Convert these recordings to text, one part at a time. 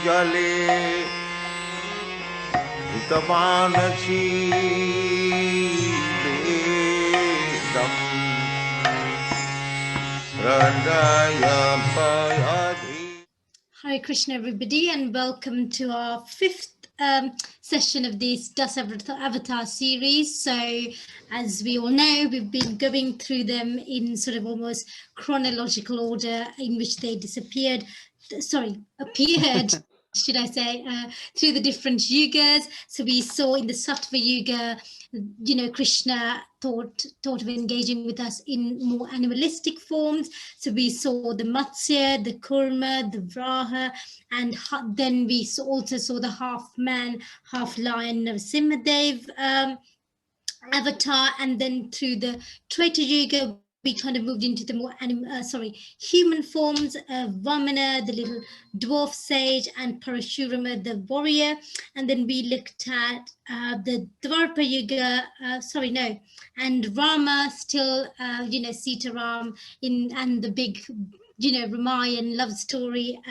jale hitamanasi vedam randaya payadi. Hare Krishna, everybody, and welcome to our fifth session of this Buddha-avatāra series. So, as we all know, we've been going through them in sort of almost chronological order in which they appeared, should I say, through the different yugas. So we saw in the Sattva Yuga, Krishna thought of engaging with us in more animalistic forms. So we saw the Matsya, the Kurma, the Vraha, and then we also saw the half man, half lion Narasimhadev avatar, and then through the Treta Yuga we kind of moved into the more human forms of Vamana, the little dwarf sage, and Parashurama, the warrior. And then we looked at the Dwapara Yuga, and Rama, still, Sita Ram and the big, Ramayan love story,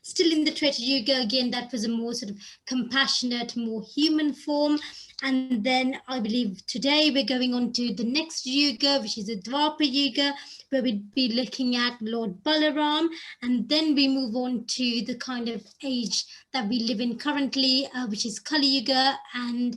still in the Treta Yuga. Again, that was a more sort of compassionate, more human form. And then I believe today we're going on to the next Yuga, which is the Dwapara Yuga, where we'd be looking at Lord Balaram. And then we move on to the kind of age that we live in currently, which is Kali Yuga. And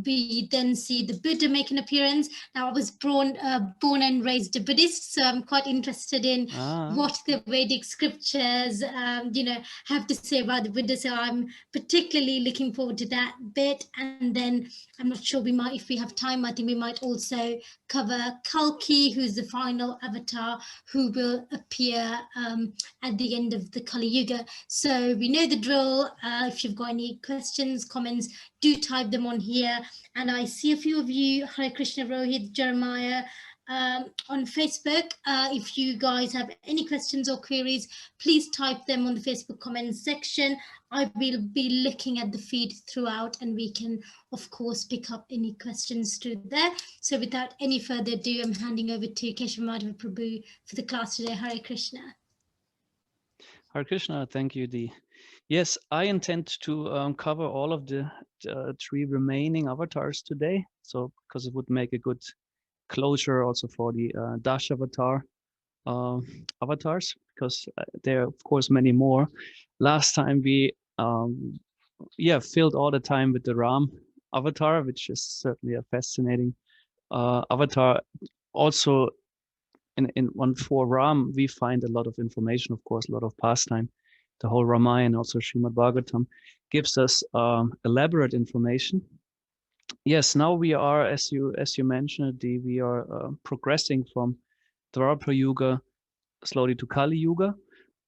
we then see the Buddha make an appearance. Now, I was born and raised a Buddhist, so I'm quite interested in what the Vedic scriptures, have to say about the Buddha. So I'm particularly looking forward to that bit. And then I'm not sure if we have time, I think we might also cover Kalki, who's the final avatar who will appear at the end of the Kali Yuga. So we know the drill. If you've got any questions, comments, do type them on here. And I see a few of you, Hare Krishna, Rohit, Jeremiah, on Facebook. If you guys have any questions or queries, please type them on the Facebook comments section. I will be looking at the feed throughout, and we can, of course, pick up any questions through there. So without any further ado, I'm handing over to Keshav Madhava Prabhu for the class today. Hare Krishna. Hare Krishna, thank you, Dee. Yes, I intend to cover all of the three remaining avatars today. So, because it would make a good closure also for the Dash-avatar avatars, because there are, of course, many more. Last time we filled all the time with the Ram avatar, which is certainly a fascinating avatar. Also, in one for Ram, we find a lot of information, of course, a lot of pastime. The whole Ramayana, also Srimad Bhagavatam, gives us elaborate information. Yes, now we are, as you mentioned, we are progressing from Dwapara Yuga slowly to Kali Yuga.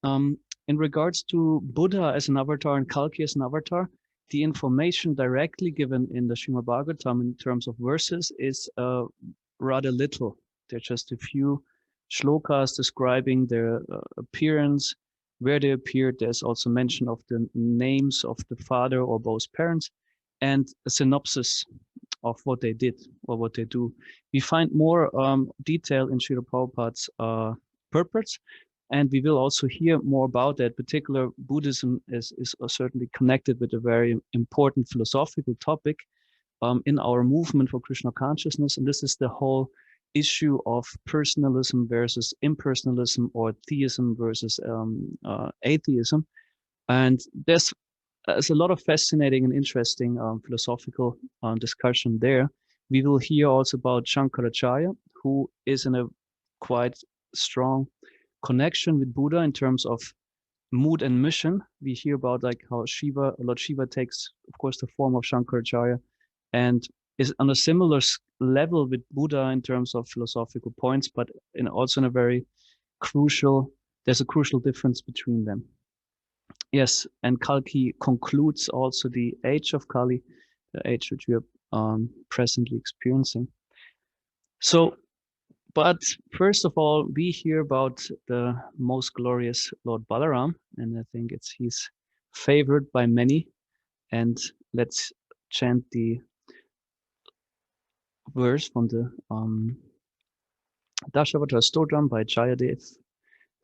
In regards to Buddha as an avatar and Kalki as an avatar, the information directly given in the Srimad Bhagavatam in terms of verses is rather little. There are just a few shlokas describing their appearance, where they appeared. There's also mention of the names of the father or both parents, and a synopsis of what they did or what they do. We find more detail in Srila Prabhupada's purports, and we will also hear more about that. Particular Buddhism is certainly connected with a very important philosophical topic in our movement for Krishna consciousness, and this is the whole issue of personalism versus impersonalism, or theism versus atheism. And there's a lot of fascinating and interesting philosophical discussion there. We will hear also about Shankaracharya, who is in a quite strong connection with Buddha in terms of mood and mission. We hear about like how Lord Shiva takes, of course, the form of Shankaracharya, and is on a similar level with Buddha in terms of philosophical points, but also in a very there's a crucial difference between them. Yes, and Kalki concludes also the age of Kali, the age which we are presently experiencing. So, but first of all, we hear about the most glorious Lord Balaram, and I think he's favored by many. And let's chant the verse from the Dash-avatar Stotram by Jayadev,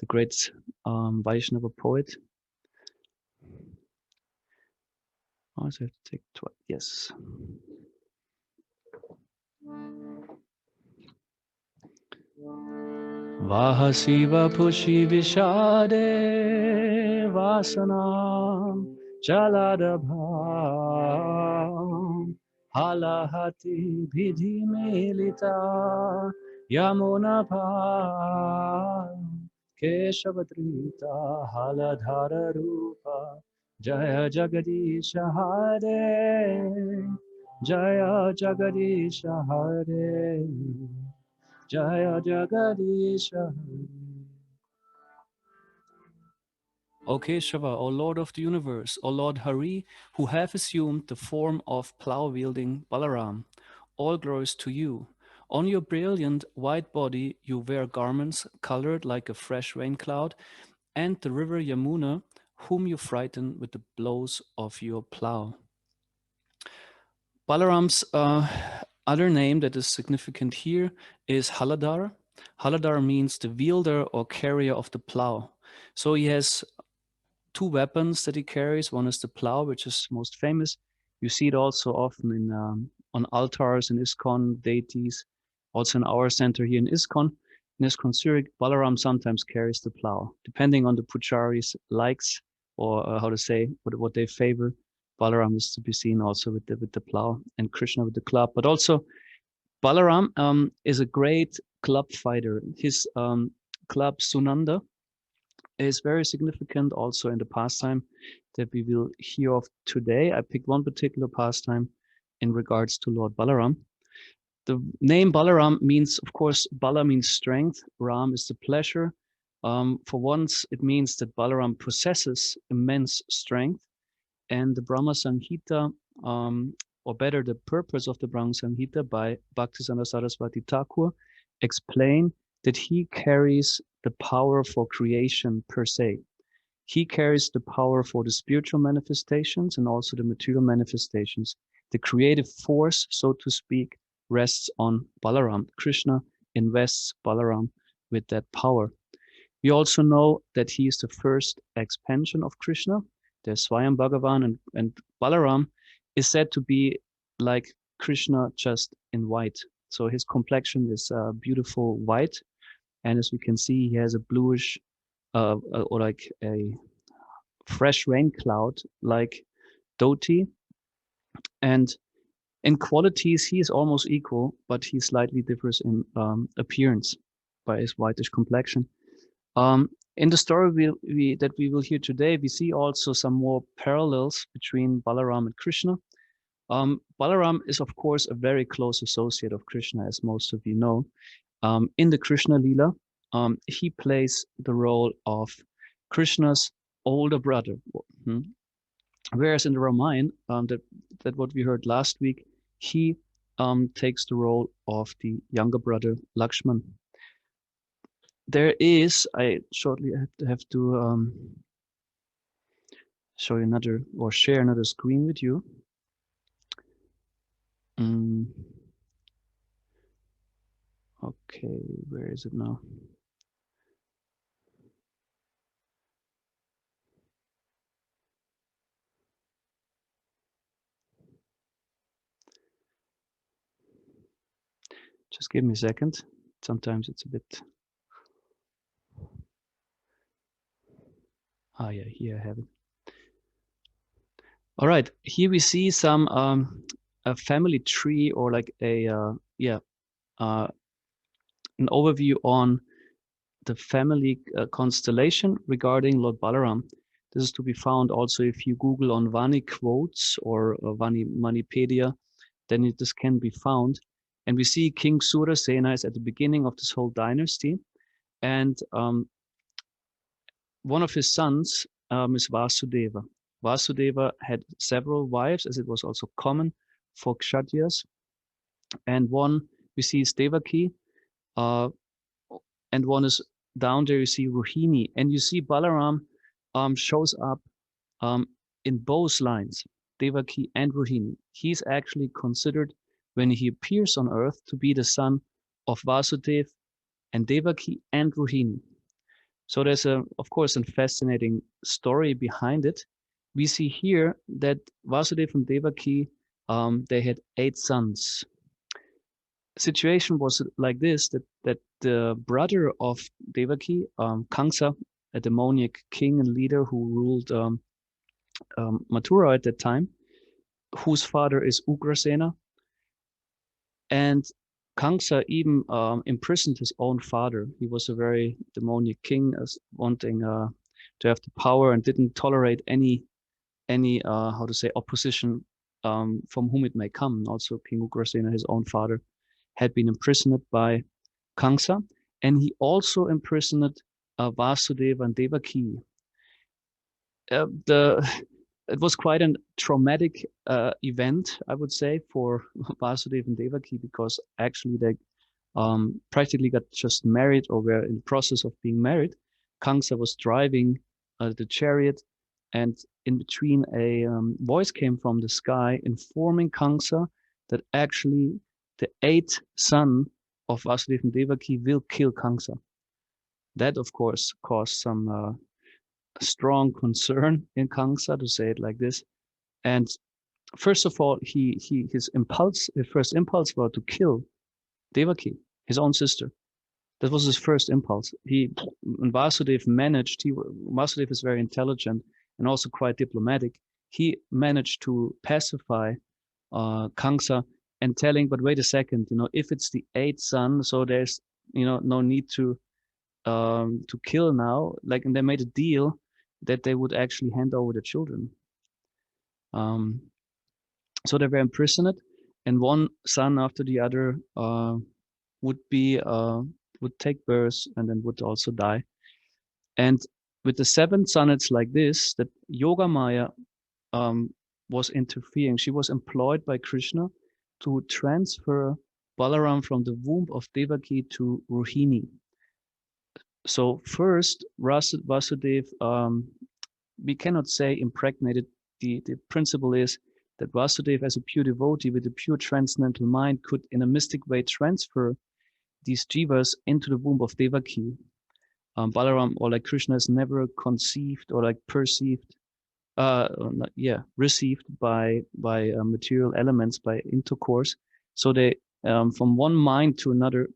the great Vaishnava poet. Oh, so I have to take 12. Yes. Vahasiva pushi vishade vasanam jaladabha halahati vidhi melita yamunabha keshavadrita haladhara rupa jaya jagadisha hare jaya jagadisha hare Jaya Jagadisha. O Keshava, O Lord of the universe, O Lord Hari, who have assumed the form of plough-wielding Balaram, all glories to you. On your brilliant white body you wear garments colored like a fresh rain cloud, and the river Yamuna, whom you frighten with the blows of your plough. Balaram's other name that is significant here is Haladar. Haladar means the wielder or carrier of the plow. So he has two weapons that he carries. One is the plow, which is most famous. You see it also often in on altars in ISKCON deities. Also in our center here in ISKCON Zurich, Balaram sometimes carries the plow, depending on the pujari's likes or how to say what they favor. Balaram is to be seen also with the plow, and Krishna with the club. But also Balaram is a great club fighter. His club Sunanda is very significant also in the pastime that we will hear of today. I picked one particular pastime in regards to Lord Balaram. The name Balaram means, of course, Bala means strength, Ram is the pleasure. For once, it means that Balaram possesses immense strength, and the Brahma Samhita, or better, the purpose of the Brahma Samhita by Bhaktisiddhanta Saraswati Thakur explain that he carries the power for creation per se. He carries the power for the spiritual manifestations and also the material manifestations. The creative force, so to speak, rests on Balaram. Krishna invests Balaram with that power. We also know that he is the first expansion of Krishna. There's Swayam Bhagavan, and Balaram is said to be like Krishna, just in white. So his complexion is beautiful white. And as we can see, he has a bluish or like a fresh rain cloud like dhoti. And in qualities, he is almost equal, but he slightly differs in appearance by his whitish complexion. In the story that we will hear today, we see also some more parallels between Balaram and Krishna. Balaram is, of course, a very close associate of Krishna, as most of you know. In the Krishna Lila, he plays the role of Krishna's older brother. Whereas in the Ramayana, that what we heard last week, he takes the role of the younger brother, Lakshman. There is, I shortly have to show you another or share another screen with you. Okay, where is it now? Just give me a second. Sometimes it's a bit. Ah, yeah, here I have it. All right, here we see some a family tree or like a an overview on the family constellation regarding Lord Balaram. This is to be found also if you Google on Vani quotes or Vani Manipedia, then this can be found. And we see King Surasena is at the beginning of this whole dynasty, and one of his sons is Vasudeva. Vasudeva had several wives, as it was also common for Kshatriyas. And one we see is Devaki, and one is down there you see Rohini. And you see Balaram shows up in both lines, Devaki and Rohini. He's actually considered, when he appears on earth, to be the son of Vasudeva and Devaki and Rohini. So there's of course, a fascinating story behind it. we see here that Vasudeva and Devaki, they had 8 sons. Situation was like this, that the brother of Devaki, Kṛṣṇa, a demoniac king and leader who ruled Mathura at that time, whose father is Ugrasena, and Kṛṣṇa even imprisoned his own father. He was a very demoniac king, wanting to have the power, and didn't tolerate any how to say, opposition from whom it may come. Also, King Ugrasena, his own father, had been imprisoned by Kṛṣṇa, and he also imprisoned Vasudeva and Devaki. It was quite a traumatic event, I would say, for Vasudeva and Devaki, because actually they practically got just married, or were in the process of being married. Kṛṣṇa was driving the chariot, and in between a voice came from the sky informing Kṛṣṇa that actually the 8th son of Vasudeva and Devaki will kill Kṛṣṇa. That, of course, caused some strong concern in Kṛṣṇa, to say it like this. And first of all, his first impulse was to kill Devaki, his own sister. That was his first impulse. And Vasudeva is very intelligent and also quite diplomatic. He managed to pacify Kṛṣṇa and telling, but wait a second, if it's the 8th son, so there's, no need to kill now. And they made a deal that they would actually hand over the children. So they were imprisoned, and one son after the other would take birth and then would also die. And with the 7th son, it's like this, that Yogamaya was interfering. She was employed by Krishna to transfer Balaram from the womb of Devaki to Rohini. So first, Vasudeva, we cannot say impregnated. The principle is that Vasudeva, as a pure devotee with a pure transcendental mind, could in a mystic way transfer these jivas into the womb of Devaki. Balaram, or like Krishna, is never conceived or like received by material elements, by intercourse. So they from one mind to another,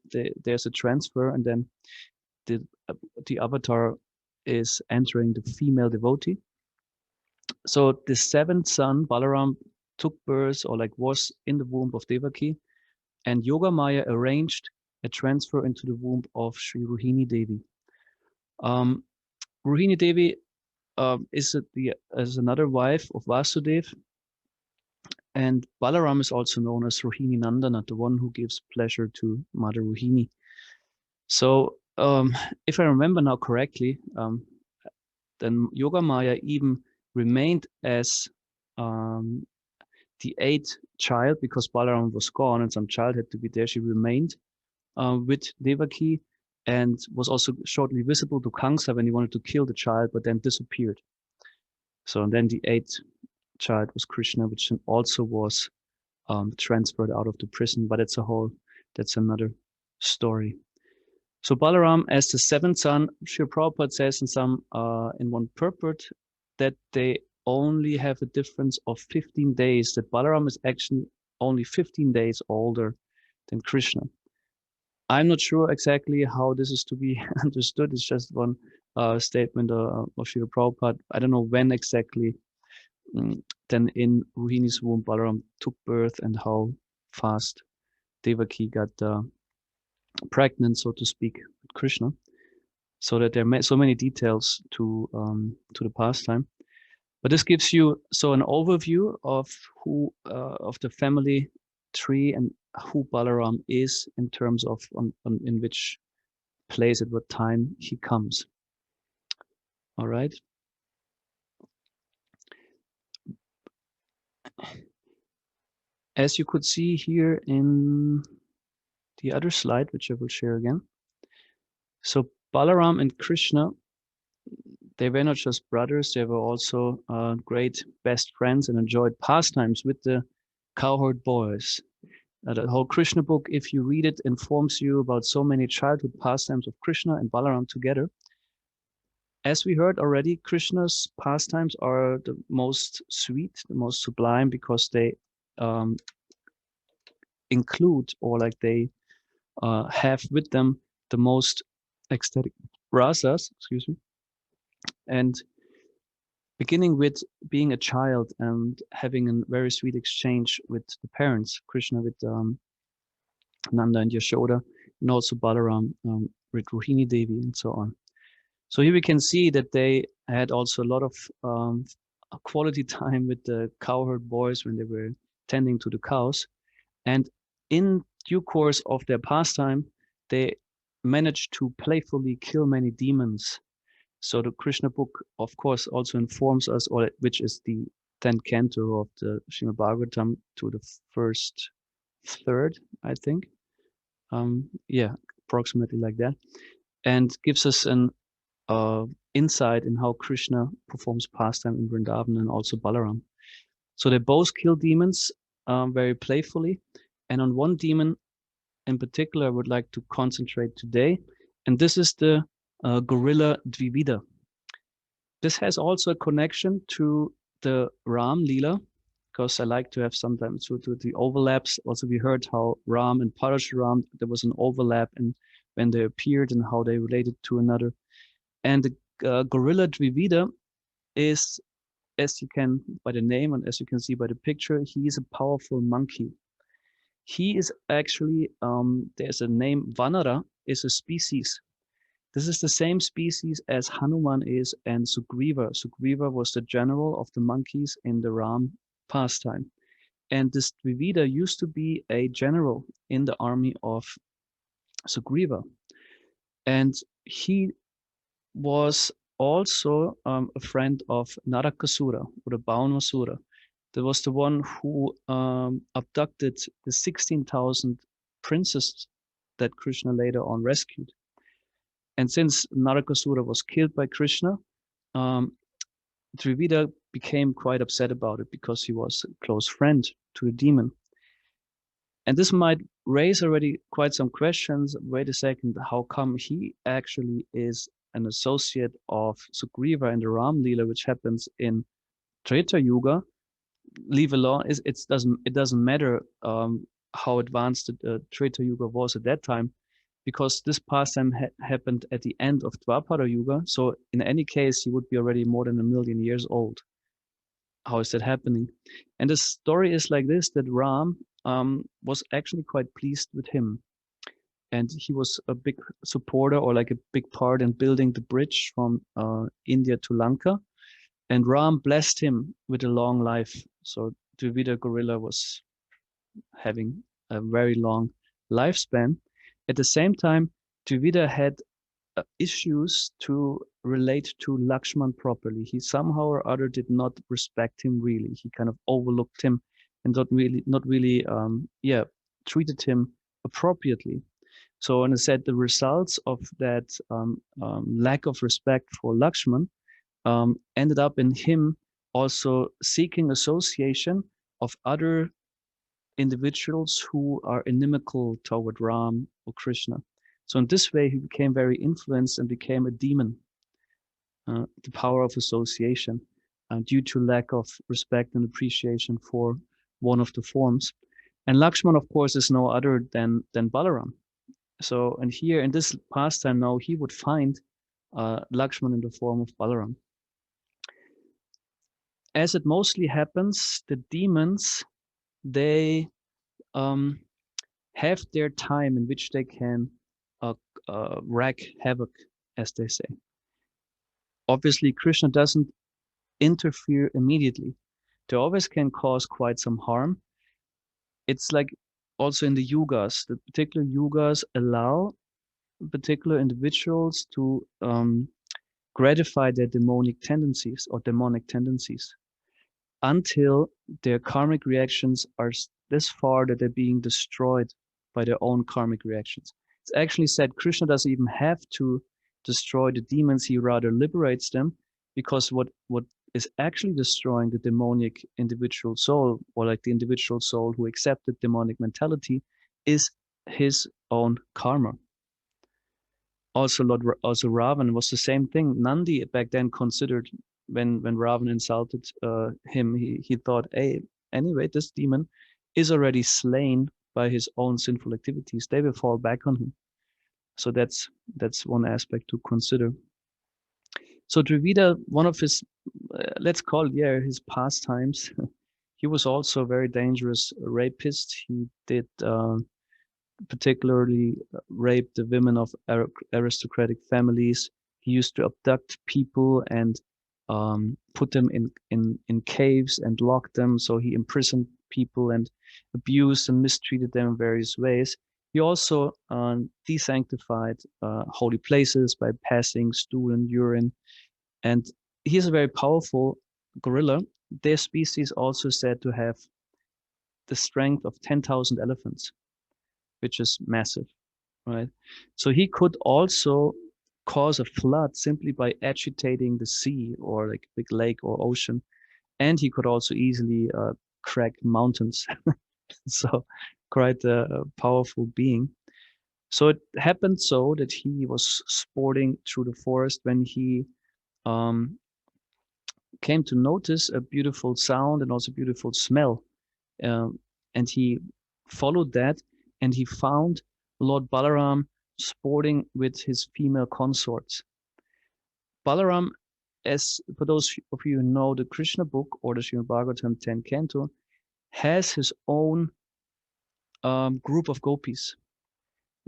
there's a transfer, and then the avatar is entering the female devotee. So the 7th son, Balaram, took birth, or was in the womb of Devaki, and Yogamaya arranged a transfer into the womb of Sri Rohini Devi. Rohini Devi is another wife of Vasudeva, and Balaram is also known as Rohini Nandana, the one who gives pleasure to Mother Rohini. So if I remember now correctly, then Yogamaya even remained as the 8th child, because Balaram was gone and some child had to be there. She remained with Devaki, and was also shortly visible to Kṛṣṇa when he wanted to kill the child, but then disappeared. So then the 8th child was Kṛṣṇa, which also was transferred out of the prison, but that's another story. So Balaram, as the 7th son, Srila Prabhupada says in one purport that they only have a difference of 15 days, that Balaram is actually only 15 days older than Kṛṣṇa. I'm not sure exactly how this is to be understood. It's just one statement of Srila Prabhupada. I don't know when exactly then in Rohini's womb Balaram took birth, and how fast Devaki got pregnant, so to speak, with Kṛṣṇa. So that there are so many details to the pastime. But this gives you an overview of who of the family tree and who Balaram is in terms of in which place at what time he comes. All right. As you could see here in the other slide, which I will share again. So Balaram and Krishna, they were not just brothers, they were also great best friends and enjoyed pastimes with the cowherd boys. The whole Krishna book, if you read it, informs you about so many childhood pastimes of Krishna and Balaram together. As we heard already, Krishna's pastimes are the most sweet, the most sublime, because they include, or like they have with them, the most ecstatic rasas, excuse me, and beginning with being a child and having a very sweet exchange with the parents, Krishna with Nanda and Yashoda, and also Balaram with Rohini Devi and so on. So here we can see that they had also a lot of quality time with the cowherd boys when they were tending to the cows. And in due course of their pastime, they managed to playfully kill many demons. So the Krishna book, of course, also informs us, or which is the 10th canto of the Srimad Bhagavatam, to the first third, I think. Yeah, approximately like that, and gives us an insight in how Krishna performs pastime in Vrindavan and also Balaram. So they both kill demons very playfully, and on one demon in particular I would like to concentrate today, and this is the gorilla Dvivida. This has also a connection to the Ram Leela, because I like to have sometimes to the overlaps. Also, we heard how Ram and Parashuram, there was an overlap in when they appeared and how they related to another. And the gorilla Dvivida is, as you can by the name and as you can see by the picture, he is a powerful monkey. He is actually, there's a name, Vanara is a species. This is the same species as Hanuman is and Sugriva. Sugriva was the general of the monkeys in the Ram pastime. And this Dvivida used to be a general in the army of Sugriva. And he was also a friend of Narakasura, or the Baunasura. That was the one who abducted the 16,000 princes that Krishna later on rescued. And since Narakasura was killed by Krishna, Dvivida became quite upset about it because he was a close friend to the demon. And this might raise already quite some questions. Wait a second, how come he actually is an associate of Sugriva in the Ram Leela, which happens in Treta Yuga? Leave alone, it doesn't matter how advanced the Treta Yuga was at that time, because this pastime happened at the end of Dvapara Yuga. So in any case, he would be already more than 1,000,000 years old. How is that happening? And the story is like this, that Ram was actually quite pleased with him. And he was a big supporter, or like a big part in building the bridge from India to Lanka. And Ram blessed him with a long life. So Dvivida gorilla was having a very long lifespan. At the same time, Dvivida had issues to relate to Lakshman properly. He somehow or other did not respect him really. He kind of overlooked him and not really treated him appropriately. So, and I said the results of that lack of respect for Lakshman ended up in him also seeking association of other individuals who are inimical toward Ram or Krishna. So in this way, he became very influenced and became a demon, the power of association, due to lack of respect and appreciation for one of the forms. And Lakshman, of course, is no other than Balaram. So, and here in this pastime now, he would find Lakshman in the form of Balaram. As it mostly happens, the demons, they have their time in which they can wreak havoc, as they say. Obviously, Krishna doesn't interfere immediately. They always can cause quite some harm. It's like also in the yugas, the particular yugas allow particular individuals to gratify their demonic tendencies or demonic tendencies until their karmic reactions are this far that they're being destroyed by their own karmic reactions. It's actually said Krishna doesn't even have to destroy the demons, he rather liberates them, because what is actually destroying the demonic individual soul, or like the individual soul who accepted demonic mentality, is his own karma. Also, also Ravan was the same thing. Nandi back then considered, when Ravan insulted him, he thought, hey, anyway, this demon is already slain by his own sinful activities. They will fall back on him. So that's one aspect to consider. So Dravida, one of his, let's call it, his pastimes, he was also a very dangerous rapist. He did particularly raped the women of aristocratic families. He used to abduct people and put them in caves and lock them. So he imprisoned people and abused and mistreated them in various ways. He also desanctified holy places by passing stool and urine. And he's a very powerful gorilla. Their species also said to have the strength of 10,000 elephants, which is massive, right? So he could also cause a flood simply by agitating the sea or like a big lake or ocean. And he could also easily crack mountains. So quite a powerful being. So it happened so that he was sporting through the forest when he came to notice a beautiful sound and also beautiful smell. And he followed that, and he found Lord Balaram sporting with his female consorts. Balaram, as for those of you who know the Krishna book or the Srimad Bhagavatam 10th Canto, has his own group of gopis.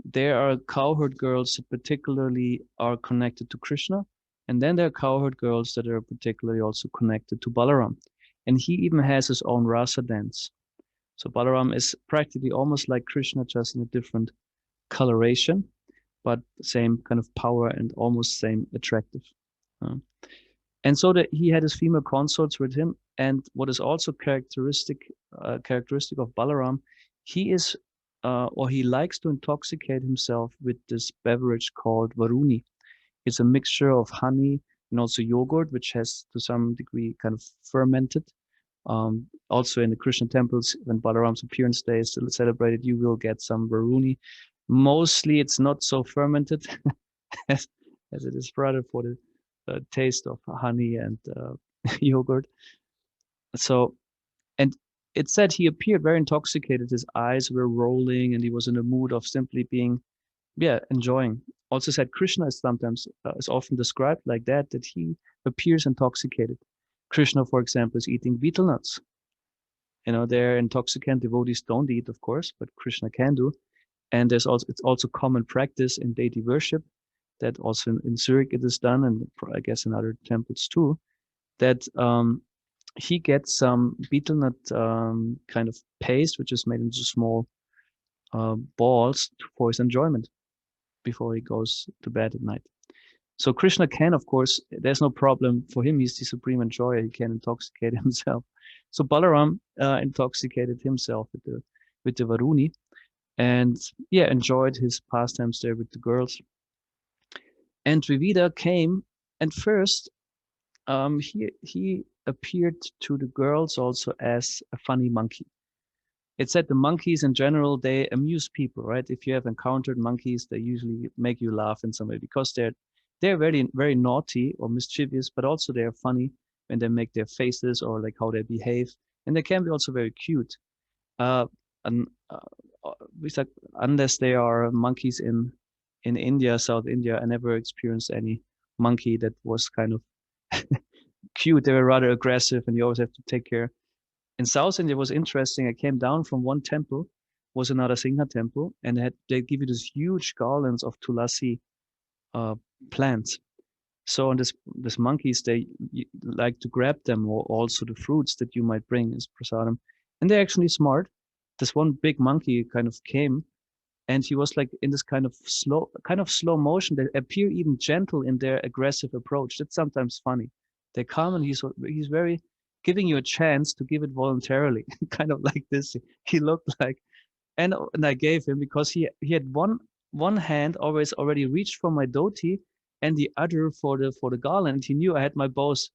There are cowherd girls that particularly are connected to Krishna, and then there are cowherd girls that are particularly also connected to Balaram. And he even has his own rasa dance. So Balaram is practically almost like Krishna, just in a different coloration, but same kind of power and almost same attractive. And so that he had his female consorts with him. And what is also characteristic of Balaram, he is or he likes to intoxicate himself with this beverage called Varuni. It's a mixture of honey and also yogurt, which has to some degree kind of fermented. Also in the Krishna temples, when Balaram's appearance day is still celebrated, you will get some Varuni. Mostly it's not so fermented as it is rather for the taste of honey and yogurt. So, and it said he appeared very intoxicated. His eyes were rolling and he was in a mood of simply being, enjoying. Also said Krishna is sometimes, is often described like that he appears intoxicated. Krishna, for example, is eating betel nuts. They're intoxicant. Devotees don't eat, of course, but Krishna can do. And it's also common practice in deity worship that also in Zurich it is done, and I guess in other temples too, that he gets some betel nut kind of paste, which is made into small balls for his enjoyment before he goes to bed at night. So Krishna can, of course, there's no problem for him. He's the supreme enjoyer. He can intoxicate himself. So Balaram intoxicated himself with the Varuni, and enjoyed his pastimes there with the girls. And Dravida came, and first he appeared to the girls also as a funny monkey. It said the monkeys in general, they amuse people, right? If you have encountered monkeys, they usually make you laugh in some way because they're very, very naughty or mischievous, but also they are funny when they make their faces or like how they behave. And they can be also very cute. Unless they are monkeys in India, South India, I never experienced any monkey that was kind of cute. They were rather aggressive and you always have to take care. In South India, it was interesting. I came down from one temple, was another Singha temple, and they give you this huge garlands of tulasi plants. So on this monkeys, they like to grab them, or also the fruits that you might bring as prasadam. And they're actually smart. This one big monkey kind of came, and he was like in this kind of slow motion. They appear even gentle in their aggressive approach. That's sometimes funny. They come and he's very giving you a chance to give it voluntarily, kind of like this. He looked like, and I gave him because he had one hand always already reached for my dhoti and the other for the garland. He knew I had my both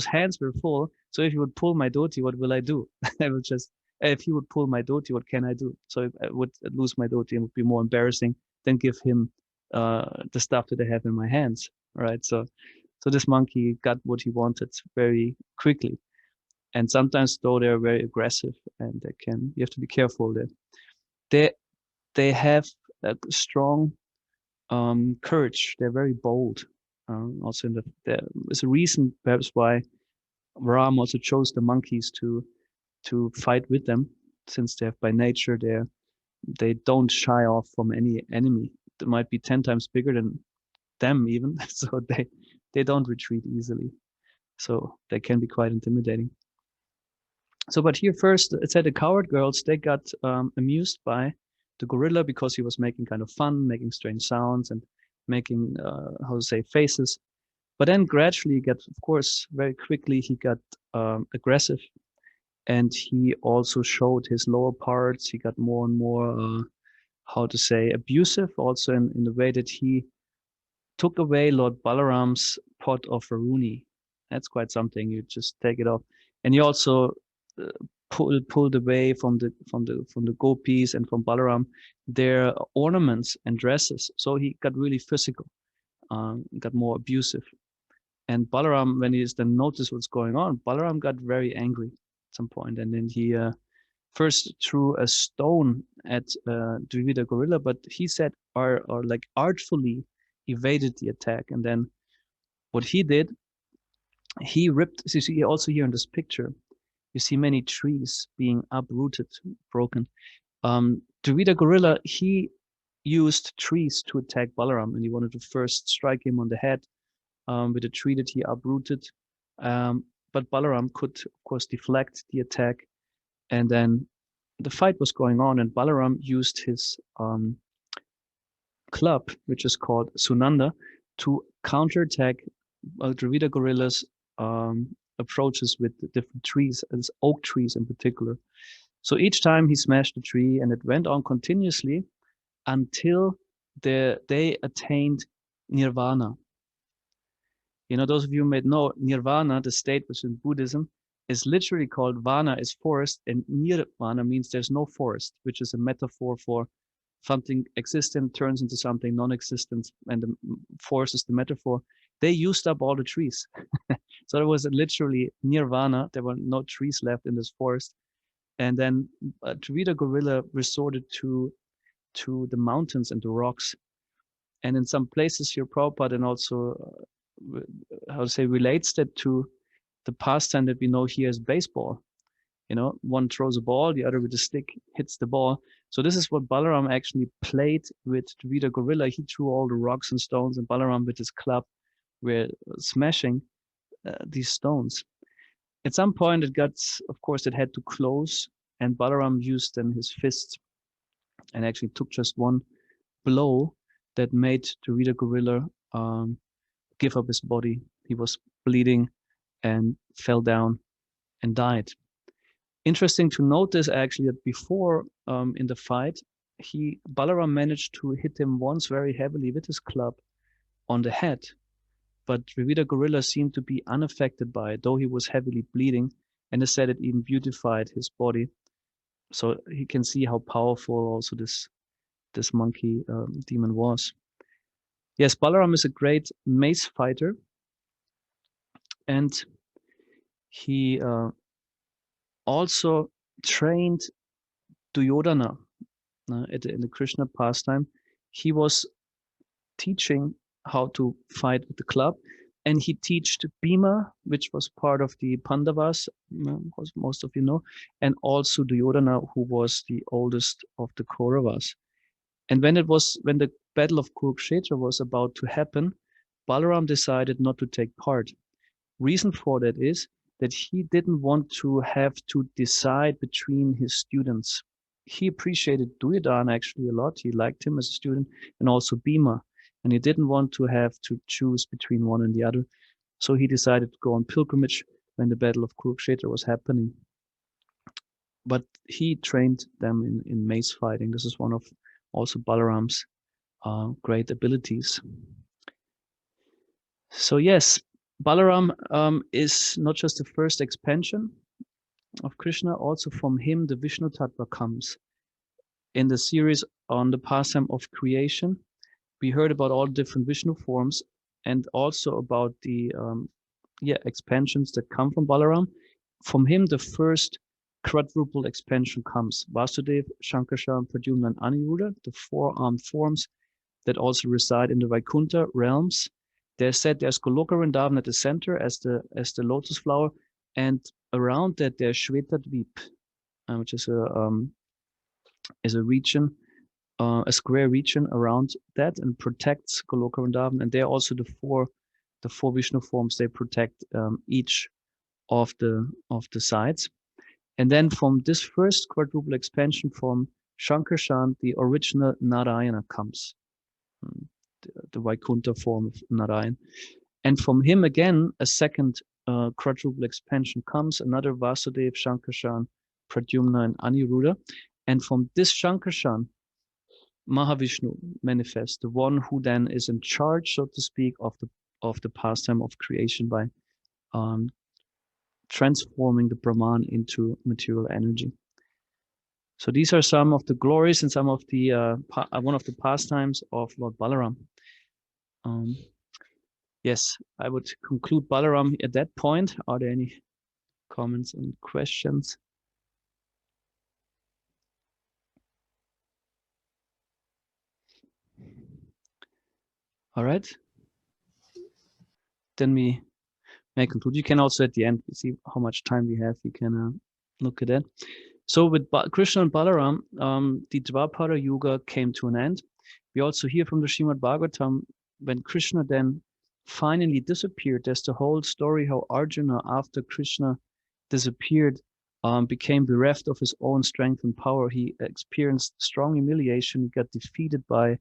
hands were full. So if he would pull my dhoti, what will I do? I would just, if he would pull my dhoti, what can I do? So if I would lose my dhoti, it would be more embarrassing than give him the stuff that I have in my hands, right? So this monkey got what he wanted very quickly. And sometimes though they're very aggressive, and you have to be careful there. They have a strong courage. They're very bold. Also there is a reason perhaps why Ram also chose the monkeys to fight with them, since they have by nature they don't shy off from any enemy. They might be 10 times bigger than them even, so they don't retreat easily. So they can be quite intimidating. So, but here first, it said the coward girls, they got amused by the gorilla because he was making kind of fun, making strange sounds and making, how to say, faces. But then gradually he got, of course, very quickly, he got aggressive, and he also showed his lower parts. He got more and more, how to say, abusive, also in the way that he took away Lord Balaram's pot of Varuni. That's quite something. You just take it off, and he also pulled away from the gopis and from Balaram their ornaments and dresses. So he got really physical, got more abusive. And Balaram, when he then noticed what's going on, Balaram got very angry at some point, and then he first threw a stone at Dvivida gorilla, but he said, or like artfully evaded the attack. And then what he did, he ripped. So you see also here in this picture, you see many trees being uprooted, broken. Dvivida gorilla, he used trees to attack Balaram, and he wanted to first strike him on the head with a tree that he uprooted. But Balaram could, of course, deflect the attack. And then the fight was going on, and Balaram used his club, which is called Sunanda, to counterattack Dravida gorilla's approaches with the different trees, as oak trees in particular. So each time he smashed the tree, and it went on continuously until they attained nirvana. You know, those of you who may know, nirvana, the state which in Buddhism is literally called vana is forest, and nirvana means there's no forest, which is a metaphor for something existent turns into something non-existent, and the forest is the metaphor. They used up all the trees. So it was literally nirvana. There were no trees left in this forest. And then Dravida gorilla resorted to the mountains and the rocks. And in some places here, Prabhupada and also, how to say, relates that to the pastime that we know here as baseball. You know, one throws a ball, the other with a stick hits the ball. So this is what Balaram actually played with Dravida gorilla. He threw all the rocks and stones, and Balaram with his club were smashing these stones. At some point it got, of course, it had to close, and Balaram used then his fist and actually took just one blow that made Dravida gorilla give up his body. He was bleeding and fell down and died. Interesting to notice actually that before in the fight, Balaram managed to hit him once very heavily with his club on the head, but Dravida gorilla seemed to be unaffected by it, though he was heavily bleeding, and they said it even beautified his body. So he can see how powerful also this monkey demon was. Yes, Balaram is a great mace fighter, and he also trained Duryodhana in the Krishna pastime. He was teaching how to fight with the club, and he taught Bhima, which was part of the Pandavas, as most of you know, and also Duryodhana, who was the oldest of the Kauravas. And when the battle of Kurukshetra was about to happen, Balaram decided not to take part. Reason for that is that he didn't want to have to decide between his students. He appreciated Duryodhana actually a lot. He liked him as a student, and also Bhima. And he didn't want to have to choose between one and the other. So he decided to go on pilgrimage when the battle of Kurukshetra was happening. But he trained them in mace fighting. This is one of also Balaram's great abilities. So yes, Balaram is not just the first expansion of Krishna, also from him the Vishnu Tattva comes. In the series on the pastime of creation, we heard about all different Vishnu forms and also about the expansions that come from Balaram. From him, the first quadruple expansion comes. Vasudeva, Shankara, Pradyumna, and Aniruddha, the four-armed forms that also reside in the Vaikuntha realms. They're said there's Goloka Vrindavan at the center as the lotus flower, and around that there's Shvetadvip, which is a region, a square region around that, and protects Goloka Vrindavan. And they're also the four Vishnu forms. They protect each of the sides. And then from this first quadruple expansion from Shankarshan, the original Narayana comes, the Vaikuntha form of Narayan. And from him again, a second quadruple expansion comes, another Vasudeva, Shankarshan, Pradyumna, and Aniruddha. And from this Shankarshan, Mahavishnu manifests, the one who then is in charge, so to speak, of the pastime of creation by transforming the Brahman into material energy. So these are some of the glories and some of the one of the pastimes of Lord Balaram. Yes, I would conclude Balaram at that point. Are there any comments and questions? All right. Then we may conclude. You can also at the end see how much time we have. You can look at that. So with Krishna and Balaram, the Dvapara Yuga came to an end. We also hear from the Srimad Bhagavatam, when Krishna then finally disappeared, there's the whole story how Arjuna, after Krishna disappeared, became bereft of his own strength and power. He experienced strong humiliation. He got defeated by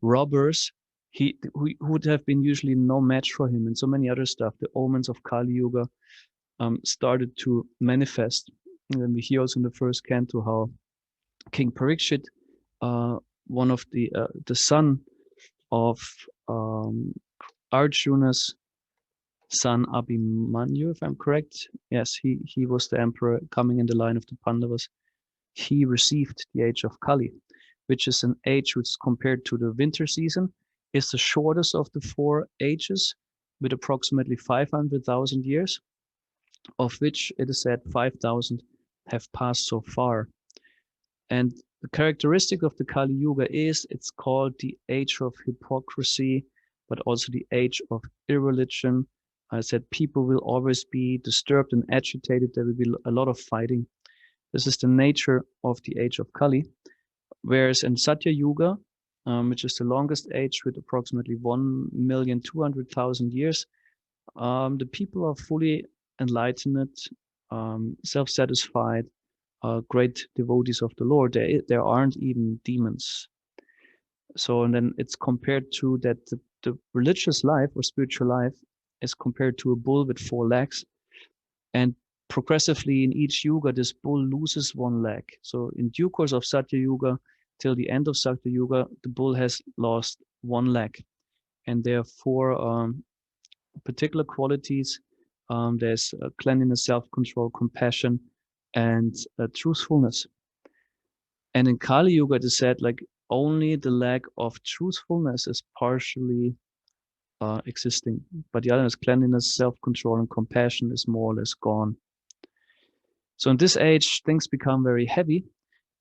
robbers who would have been usually no match for him, and so many other stuff. The omens of Kali Yuga started to manifest. And then we hear also in the first canto how King Parikshit, one of the son of Arjuna's son Abhimanyu, if I'm correct. Yes, he was the emperor coming in the line of the Pandavas. He received the age of Kali, which is an age which is compared to the winter season, is the shortest of the four ages, with approximately 500,000 years, of which it is said 5,000 have passed so far. And the characteristic of the Kali Yuga is it's called the age of hypocrisy, but also the age of irreligion. I said people will always be disturbed and agitated. There will be a lot of fighting. This is the nature of the age of Kali. Whereas in Satya Yuga, which is the longest age with approximately 1,200,000 years, the people are fully enlightened, self-satisfied, great devotees of the Lord. There aren't even demons. So, and then it's compared to that the religious life or spiritual life is compared to a bull with 4 legs. And progressively in each yuga, this bull loses 1 leg. So in due course of Satya Yuga, till the end of Satya Yuga, the bull has lost 1 leg. And there are 4 particular qualities. There's cleanliness, self-control, compassion, and truthfulness. And in Kali Yuga, it is said like only the lack of truthfulness is partially existing, but the other is cleanliness, self-control, and compassion is more or less gone. So in this age, things become very heavy.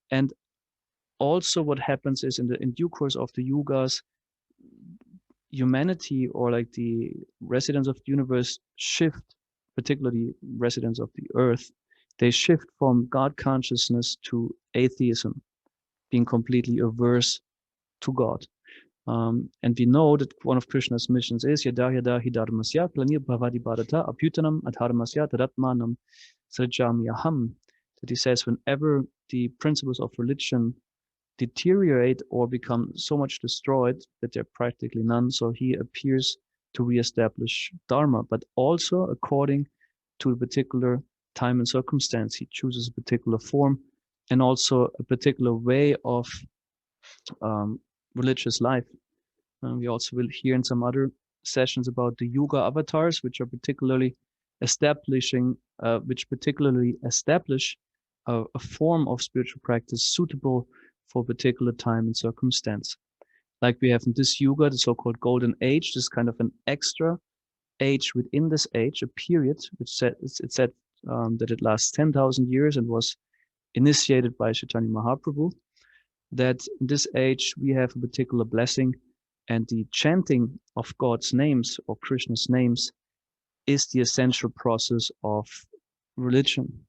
And also what happens is in due course of the yugas, humanity, or like the residents of the universe, shift, particularly residents of the earth, they shift from God consciousness to atheism, being completely averse to God. And we know that one of Krishna's missions is yada yada hi dharmasya planir bhavadi bharata abhyutanam adharmasya tadatmanam srajamyaham. That he says whenever the principles of religion deteriorate or become so much destroyed that they're practically none, so he appears to reestablish dharma, but also according to a particular time and circumstance. He chooses a particular form and also a particular way of religious life. We also will hear in some other sessions about the yoga avatars, which are particularly establish a form of spiritual practice suitable for a particular time and circumstance. like we have in this yuga, the so-called golden age, this kind of an extra age within this age, a period which said that it lasts 10,000 years and was initiated by Chaitanya Mahaprabhu, that in this age we have a particular blessing, and the chanting of God's names or Krishna's names is the essential process of religion.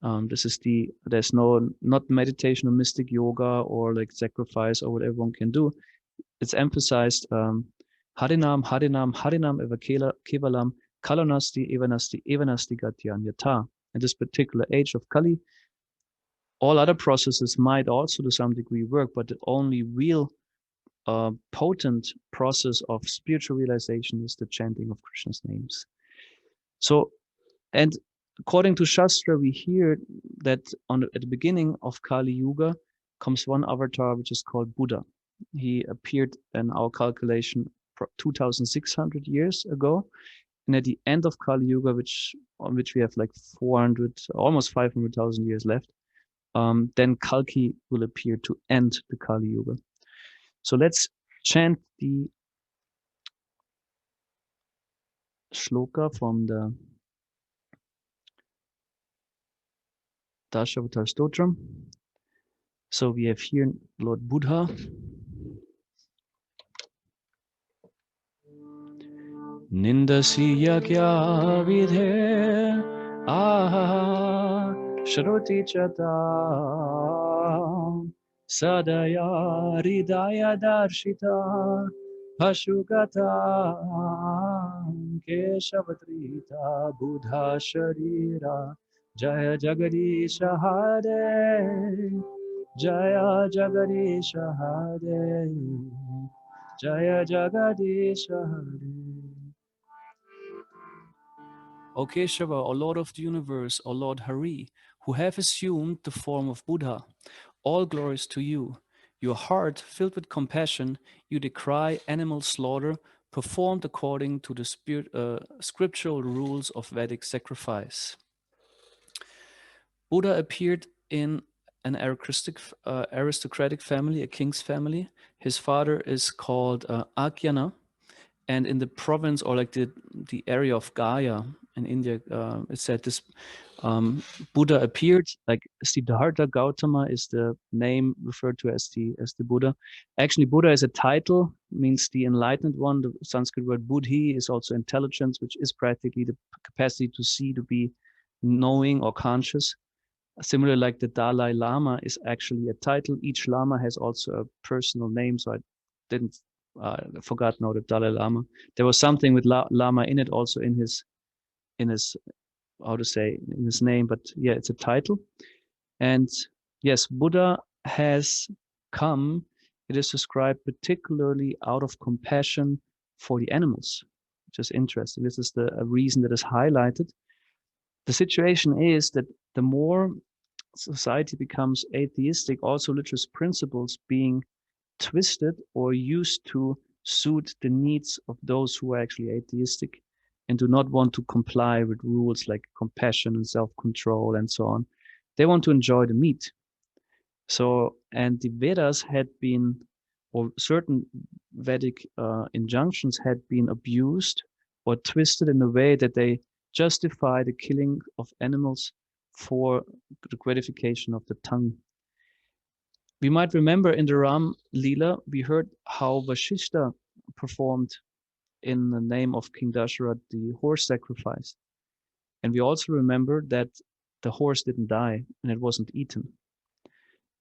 There's not meditation or mystic yoga or like sacrifice or whatever one can do. It's emphasized Harinam, Harinam, Harinam eva kevalam, kalanasti, evanasti gatyanyata. In this particular age of Kali, all other processes might also to some degree work, but the only real potent process of spiritual realization is the chanting of Krishna's names. So, and according to Shastra, we hear that at the beginning of Kali Yuga comes one avatar which is called Buddha. He appeared in our calculation 2,600 years ago, and at the end of Kali Yuga, on which we have like 400, almost 500,000 years left, then Kalki will appear to end the Kali Yuga. So let's chant the shloka from the Dasharavatar Stotram. So we have here Lord Buddha. Nindasi yagya vidhe aha shroti chata sadaya ridaya darshita Ashugata Keshavatrita Buddha Sharira Jaya Jagadish Hare Jaya Jagadish Hare Jaya Jagadish Hare. O Keshava, O Lord of the universe, O Lord Hari, who have assumed the form of Buddha, all glories to you. Your heart, filled with compassion, you decry animal slaughter, performed according to the scriptural rules of Vedic sacrifice. Buddha appeared in an aristocratic family, a king's family. His father is called Akyana, and in the province, or like the area of Gaya in India, it said this Buddha appeared, like Siddhartha Gautama is the name referred to as the Buddha. Actually, Buddha is a title, means the enlightened one. The Sanskrit word buddhi is also intelligence, which is practically the capacity to see, to be knowing or conscious. Similarly, like the Dalai Lama is actually a title. Each Lama has also a personal name, so I didn't forgot now the Dalai Lama. There was something with Lama in it also in his how to say, in his name, but yeah, it's a title. And yes, Buddha has come, it is described particularly out of compassion for the animals, which is interesting. This is a reason that is highlighted. The situation is that the more society becomes atheistic, also religious principles being twisted or used to suit the needs of those who are actually atheistic and do not want to comply with rules like compassion and self-control and so on. They want to enjoy the meat. So, and the Vedas had been, or certain Vedic injunctions had been abused or twisted in a way that they justify the killing of animals for the gratification of the tongue. We might remember in the Ram Leela, we heard how Vashishta performed in the name of King Dasharatha the horse sacrifice. And we also remember that the horse didn't die and it wasn't eaten.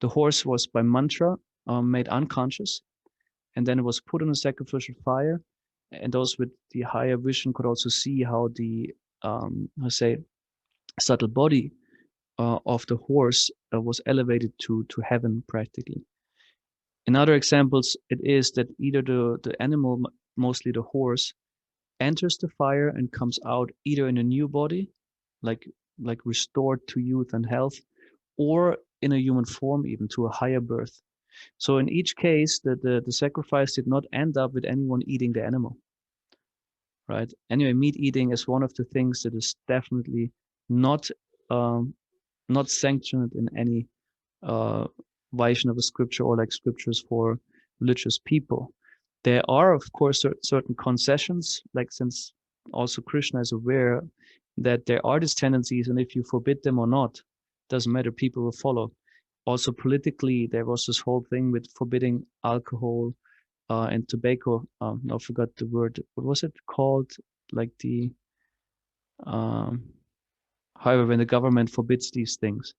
The horse was by mantra made unconscious, and then it was put on a sacrificial fire. And those with the higher vision could also see how the, subtle body of the horse was elevated to heaven practically. In other examples, it is that either the animal, mostly the horse, enters the fire and comes out either in a new body, like restored to youth and health, or in a human form, even to a higher birth. So in each case, the sacrifice did not end up with anyone eating the animal, right? Anyway, meat eating is one of the things that is definitely not sanctioned in any Vaishnava scripture or like scriptures for religious people. There are, of course, certain concessions, like since also Krishna is aware that there are these tendencies, and if you forbid them or not, doesn't matter, people will follow. Also politically, there was this whole thing with forbidding alcohol and tobacco. I forgot the word. What was it called? Like the, however, when the government forbids these things.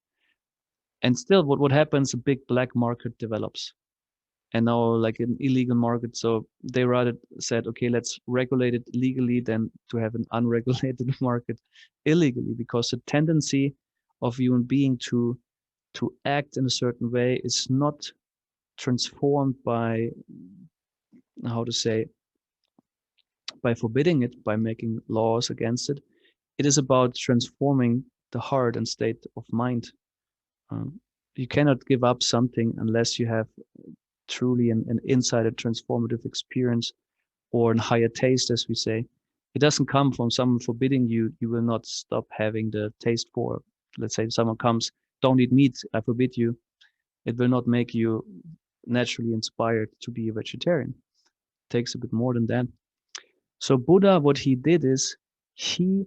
And still, what happens, a big black market develops. And now like an illegal market. So they rather said, okay, let's regulate it legally than to have an unregulated market illegally, because the tendency of human being to act in a certain way is not transformed by, how to say, by forbidding it, by making laws against it. It is about transforming the heart and state of mind. You cannot give up something unless you have truly an insider transformative experience, or a higher taste, as we say. It doesn't come from someone forbidding you. You will not stop having the taste for, let's say someone comes, don't eat meat, I forbid you. It will not make you naturally inspired to be a vegetarian. It takes a bit more than that. So Buddha, what he did is he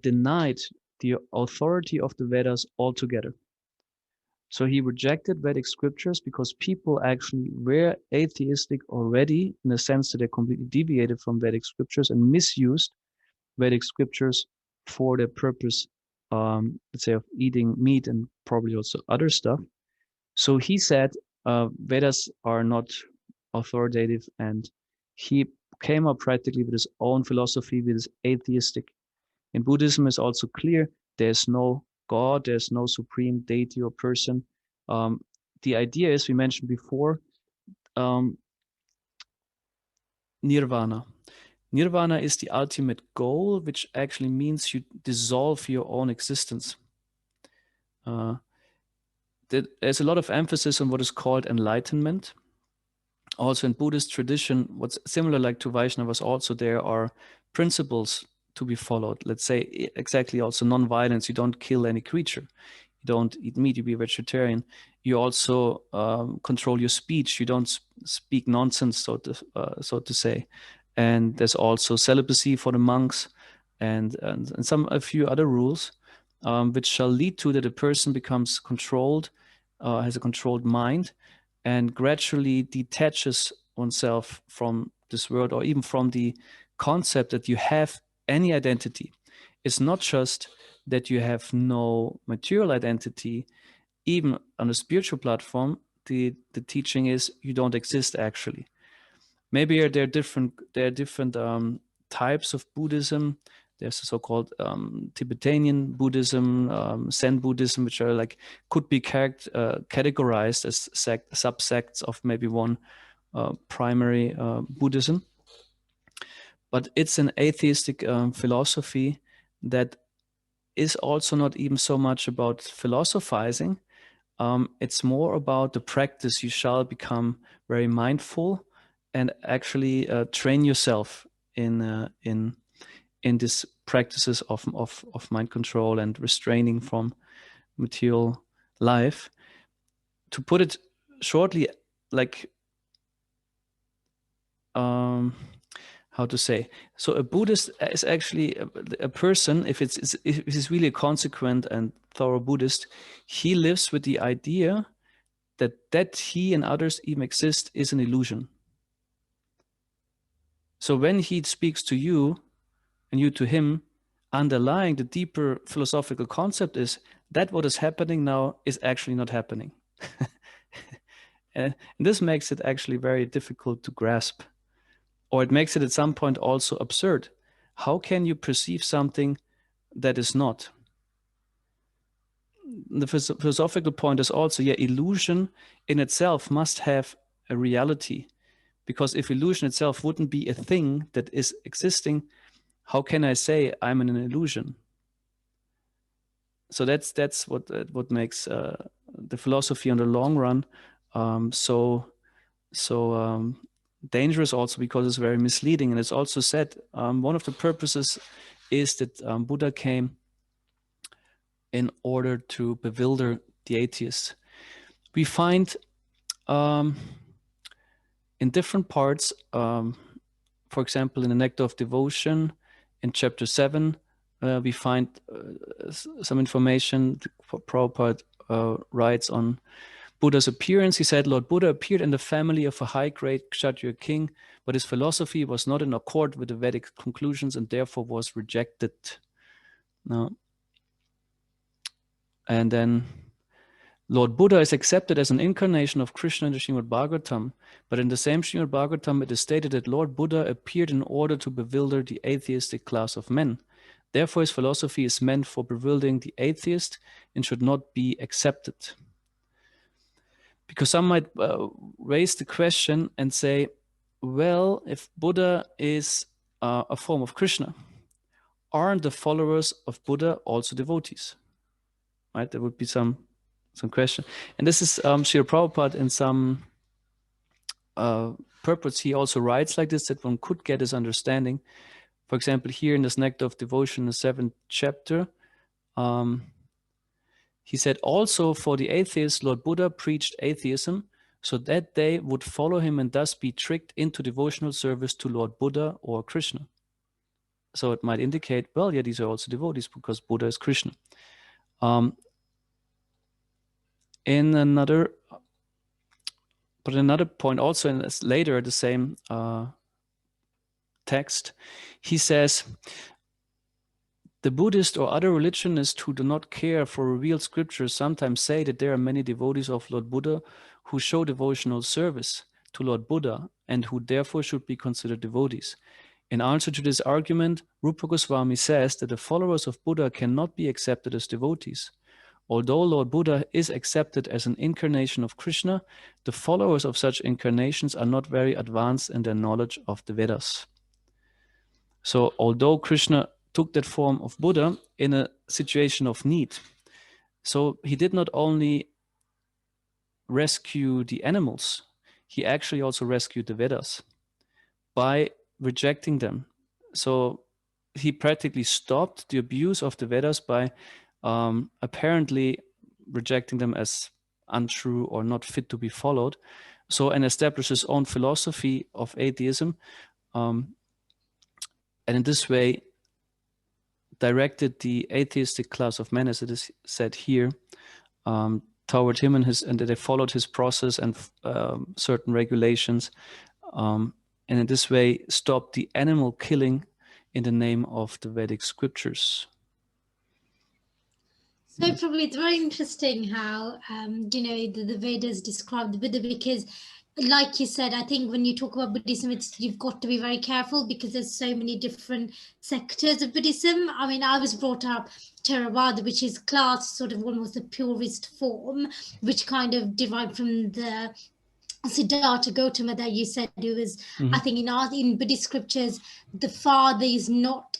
denied the authority of the Vedas altogether. So he rejected Vedic scriptures because people actually were atheistic already, in the sense that they completely deviated from Vedic scriptures and misused Vedic scriptures for their purpose, let's say, of eating meat and probably also other stuff. So he said Vedas are not authoritative, and he came up practically with his own philosophy, with his atheistic. In Buddhism, it's also clear there's no God, there's no supreme deity or person. The idea is, we mentioned before, nirvana. Nirvana is the ultimate goal, which actually means you dissolve your own existence. There's a lot of emphasis on what is called enlightenment. Also in Buddhist tradition, what's similar like to Vaishnavas, also there are principles to be followed. Let's say exactly also non-violence. You don't kill any creature. You don't eat meat. You be a vegetarian. You also control your speech. You don't speak nonsense, so to say. And there's also celibacy for the monks, and a few other rules, which shall lead to that a person becomes controlled, has a controlled mind, and gradually detaches oneself from this world, or even from the concept that you have any identity. It's not just that you have no material identity. Even on a spiritual platform, the teaching is you don't exist actually. Maybe there are different types of Buddhism. There's the so-called Tibetan Buddhism, Zen Buddhism, which are like, could be categorized as subsects of maybe one primary Buddhism. But it's an atheistic philosophy that is also not even so much about philosophizing. It's more about the practice. You shall become very mindful and actually train yourself in these practices of mind control and restraining from material life. To put it shortly, like how to say? So a Buddhist is actually a person, if it's really a consequent and thorough Buddhist, he lives with the idea that he and others even exist is an illusion. So when he speaks to you and you to him, underlying the deeper philosophical concept is that what is happening now is actually not happening. And this makes it actually very difficult to grasp. Or it makes it at some point also absurd. How can you perceive something that is not? The philosophical point is also, illusion in itself must have a reality. Because if illusion itself wouldn't be a thing that is existing, how can I say I'm in an illusion? So that's what makes the philosophy on the long run so dangerous, also because it's very misleading. And it's also said one of the purposes is that Buddha came in order to bewilder the atheists. We find in different parts, for example, in the Nectar of Devotion, in chapter 7, we find some information. Prabhupada writes on Buddha's appearance. He said, Lord Buddha appeared in the family of a high-grade Kshatriya king, but his philosophy was not in accord with the Vedic conclusions and therefore was rejected. Now, and then Lord Buddha is accepted as an incarnation of Krishna in the Srimad Bhagavatam, but in the same Srimad Bhagavatam it is stated that Lord Buddha appeared in order to bewilder the atheistic class of men. Therefore his philosophy is meant for bewildering the atheist and should not be accepted. Because some might raise the question and say, well, if Buddha is a form of Krishna, aren't the followers of Buddha also devotees? Right? There would be some question. And this is Srila Prabhupada in some purpose. He also writes like this, that one could get his understanding. For example, here in this Nectar of Devotion, the 7th chapter, he said, also for the atheists, Lord Buddha preached atheism so that they would follow him and thus be tricked into devotional service to Lord Buddha or Krishna. So it might indicate, well, yeah, these are also devotees because Buddha is Krishna. In another point, also in this, later the same text, he says, the Buddhist or other religionists who do not care for revealed scriptures sometimes say that there are many devotees of Lord Buddha who show devotional service to Lord Buddha and who therefore should be considered devotees. In answer to this argument, Rupa Goswami says that the followers of Buddha cannot be accepted as devotees. Although Lord Buddha is accepted as an incarnation of Krishna, the followers of such incarnations are not very advanced in their knowledge of the Vedas. So although Krishna took that form of Buddha in a situation of need, so he did not only rescue the animals, he actually also rescued the Vedas by rejecting them. So he practically stopped the abuse of the Vedas by apparently rejecting them as untrue or not fit to be followed. So, and established his own philosophy of atheism, and in this way directed the atheistic class of men, as it is said here, toward him and they followed his process and certain regulations, and in this way stopped the animal killing in the name of the Vedic scriptures. So probably it's very interesting how, the Vedas describe the Buddha, because like you said, I think when you talk about Buddhism, you've got to be very careful because there's so many different sectors of Buddhism. I mean, I was brought up Theravada, which is classed sort of almost the purest form, which kind of derived from the Siddhartha Gautama that you said, who was, I think in Buddhist scriptures, the father is not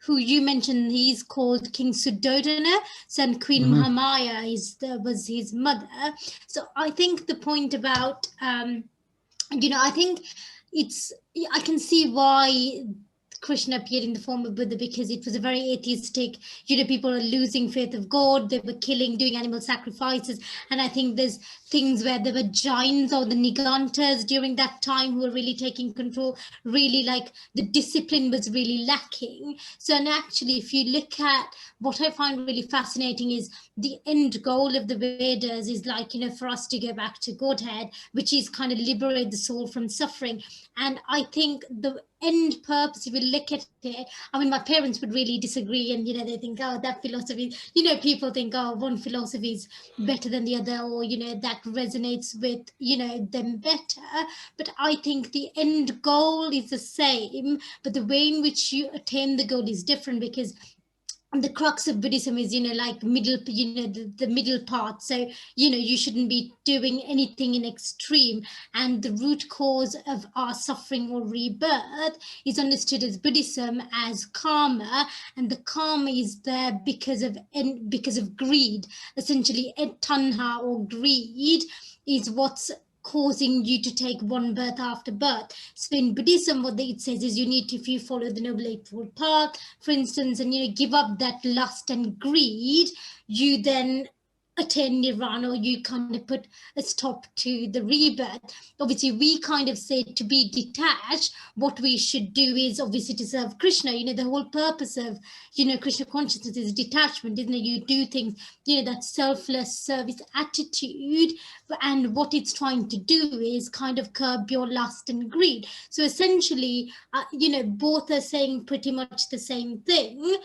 who you mentioned. He's called King Suddhodana, and Queen Mahamaya was his mother. So I think the point about I think I can see why Krishna appeared in the form of Buddha, because it was a very atheistic, people are losing faith of God, they were killing, doing animal sacrifices. And I think there's things where there were giants or the Nigantas during that time who were really taking control, really like the discipline was really lacking. So, and actually, if you look at what I find really fascinating is the end goal of the Vedas is like, for us to go back to Godhead, which is kind of liberate the soul from suffering. And I think the end purpose, if you look at it, I mean, my parents would really disagree, and they think, oh, that philosophy, people think, oh, one philosophy is better than the other, or that resonates with them better. But I think the end goal is the same, but the way in which you attain the goal is different, because the crux of Buddhism is, like middle, the middle path. So, you shouldn't be doing anything in extreme. And the root cause of our suffering or rebirth is understood as Buddhism as karma. And the karma is there because of greed. Essentially, tanha or greed is what's causing you to take one birth after birth. So in Buddhism, what it says is you need to, if you follow the Noble Eightfold Path, for instance, and give up that lust and greed, you then attain nirvana, or you kind of put a stop to the rebirth. Obviously, we kind of say to be detached, what we should do is obviously to serve Krishna. You know, the whole purpose of, you know, Krishna consciousness is detachment, isn't it? You do things, you know, that selfless service attitude, and what it's trying to do is kind of curb your lust and greed. So essentially, you know, both are saying pretty much the same thing.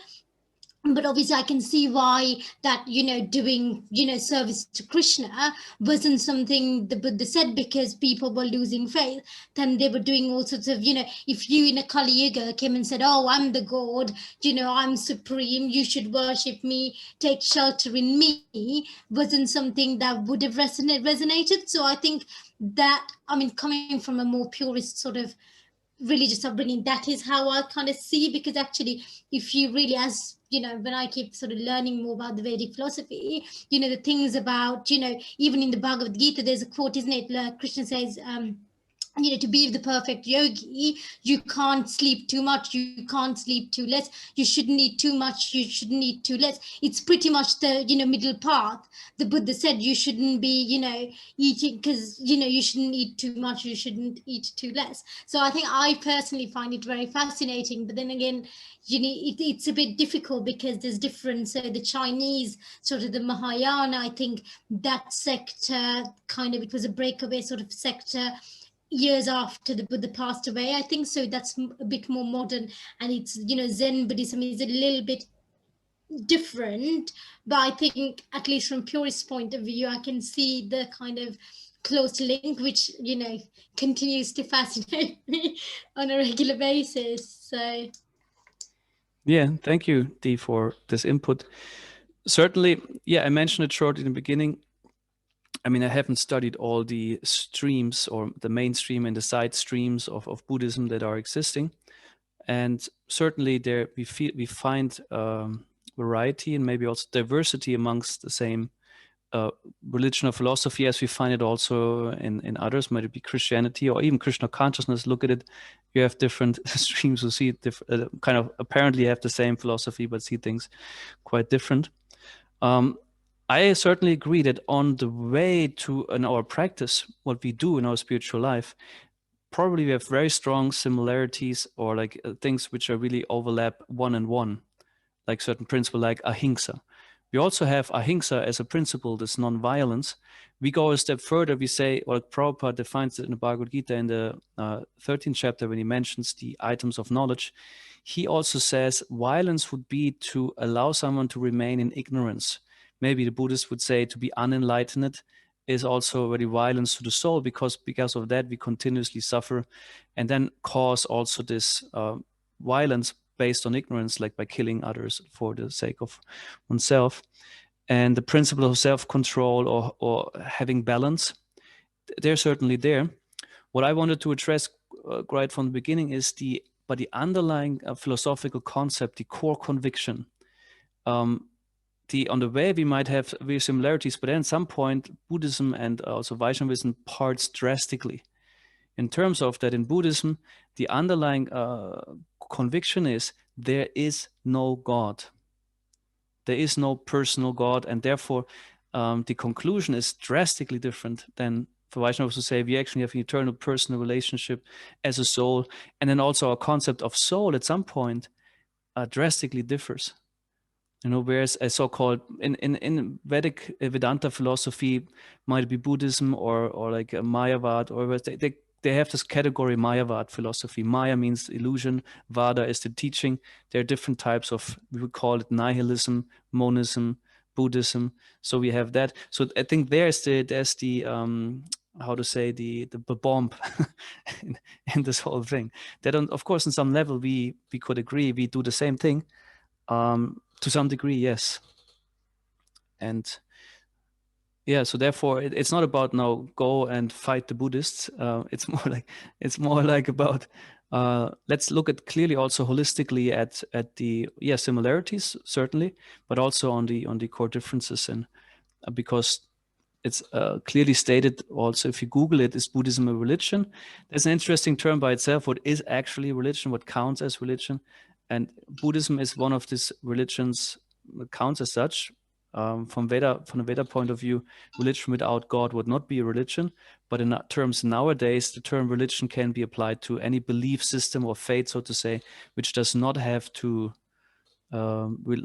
But obviously I can see why that, you know, doing, you know, service to Krishna wasn't something the Buddha said, because people were losing faith. Then they were doing all sorts of, you know, if you in a Kali Yuga came and said, oh, I'm the God, you know, I'm supreme, you should worship me, take shelter in me, wasn't something that would have resonated. So I think that, I mean, coming from a more purist sort of religious upbringing, that is how I kind of see, because actually, if you really, as you know, when I keep sort of learning more about the Vedic philosophy, you know, the things about, you know, even in the Bhagavad Gita, there's a quote, isn't it? Krishna says, you know, to be the perfect yogi, you can't sleep too much, you can't sleep too less, you shouldn't eat too much, you shouldn't eat too less. It's pretty much the, you know, middle path. The Buddha said you shouldn't be, you know, eating, because, you know, you shouldn't eat too much, you shouldn't eat too less. So I think I personally find it very fascinating. But then again, you know, it's a bit difficult because there's different. So the Chinese, sort of the Mahayana, I think that sector kind of, it was a breakaway sort of sector years after the Buddha passed away, I think. So that's a bit more modern, and it's, you know, Zen Buddhism is a little bit different. But I think, at least from purist point of view, I can see the kind of close link, which, you know, continues to fascinate me on a regular basis. So Yeah, thank you, Dee, for this input. Certainly, yeah, I mentioned it short in the beginning. I mean, I haven't studied all the streams or the mainstream and the side streams of Buddhism that are existing. And certainly there we find variety and maybe also diversity amongst the same religion or philosophy as we find it also in others, might it be Christianity or even Krishna consciousness. Look at it, you have different streams who see it kind of apparently have the same philosophy but see things quite different. I certainly agree that on the way to in our practice, what we do in our spiritual life, probably we have very strong similarities, or like things which are really overlap one and one, like certain principle like ahimsa. We also have ahimsa as a principle, this non-violence. We go a step further, we say, or Prabhupada defines it in the Bhagavad Gita in the 13th chapter when he mentions the items of knowledge. He also says violence would be to allow someone to remain in ignorance. Maybe the Buddhists would say to be unenlightened is also very violence to the soul, because of that we continuously suffer and then cause also this violence based on ignorance, like by killing others for the sake of oneself. And the principle of self-control or having balance, they're certainly there. What I wanted to address right from the beginning is the underlying philosophical concept, the core conviction. On the way we might have very similarities, but then at some point Buddhism and also Vaishnavism parts drastically. In terms of that, in Buddhism, the underlying conviction is there is no God. There is no personal God, and therefore the conclusion is drastically different than for Vaishnavas to say we actually have an eternal personal relationship as a soul. And then also our concept of soul at some point drastically differs. You know, whereas a so-called in Vedic Vedanta philosophy, might be Buddhism or like a Mayavad, or they have this category Mayavad philosophy. Maya means illusion, Vada is the teaching. There are different types of, we would call it nihilism, monism, Buddhism. So we have that. So I think there's the how to say the bomb in this whole thing. That of course, in some level we could agree we do the same thing. To some degree, yes. And yeah, so therefore it's not about now go and fight the Buddhists. It's more like about let's look at clearly also holistically at the similarities certainly, but also on the core differences. And because it's clearly stated also, if you Google it, is Buddhism a religion? There's an interesting term by itself. What is actually religion? What counts as religion? And Buddhism is one of these religions that counts as such. from the Veda point of view, religion without God would not be a religion. But in terms nowadays, the term religion can be applied to any belief system or faith, so to say, which does not have to will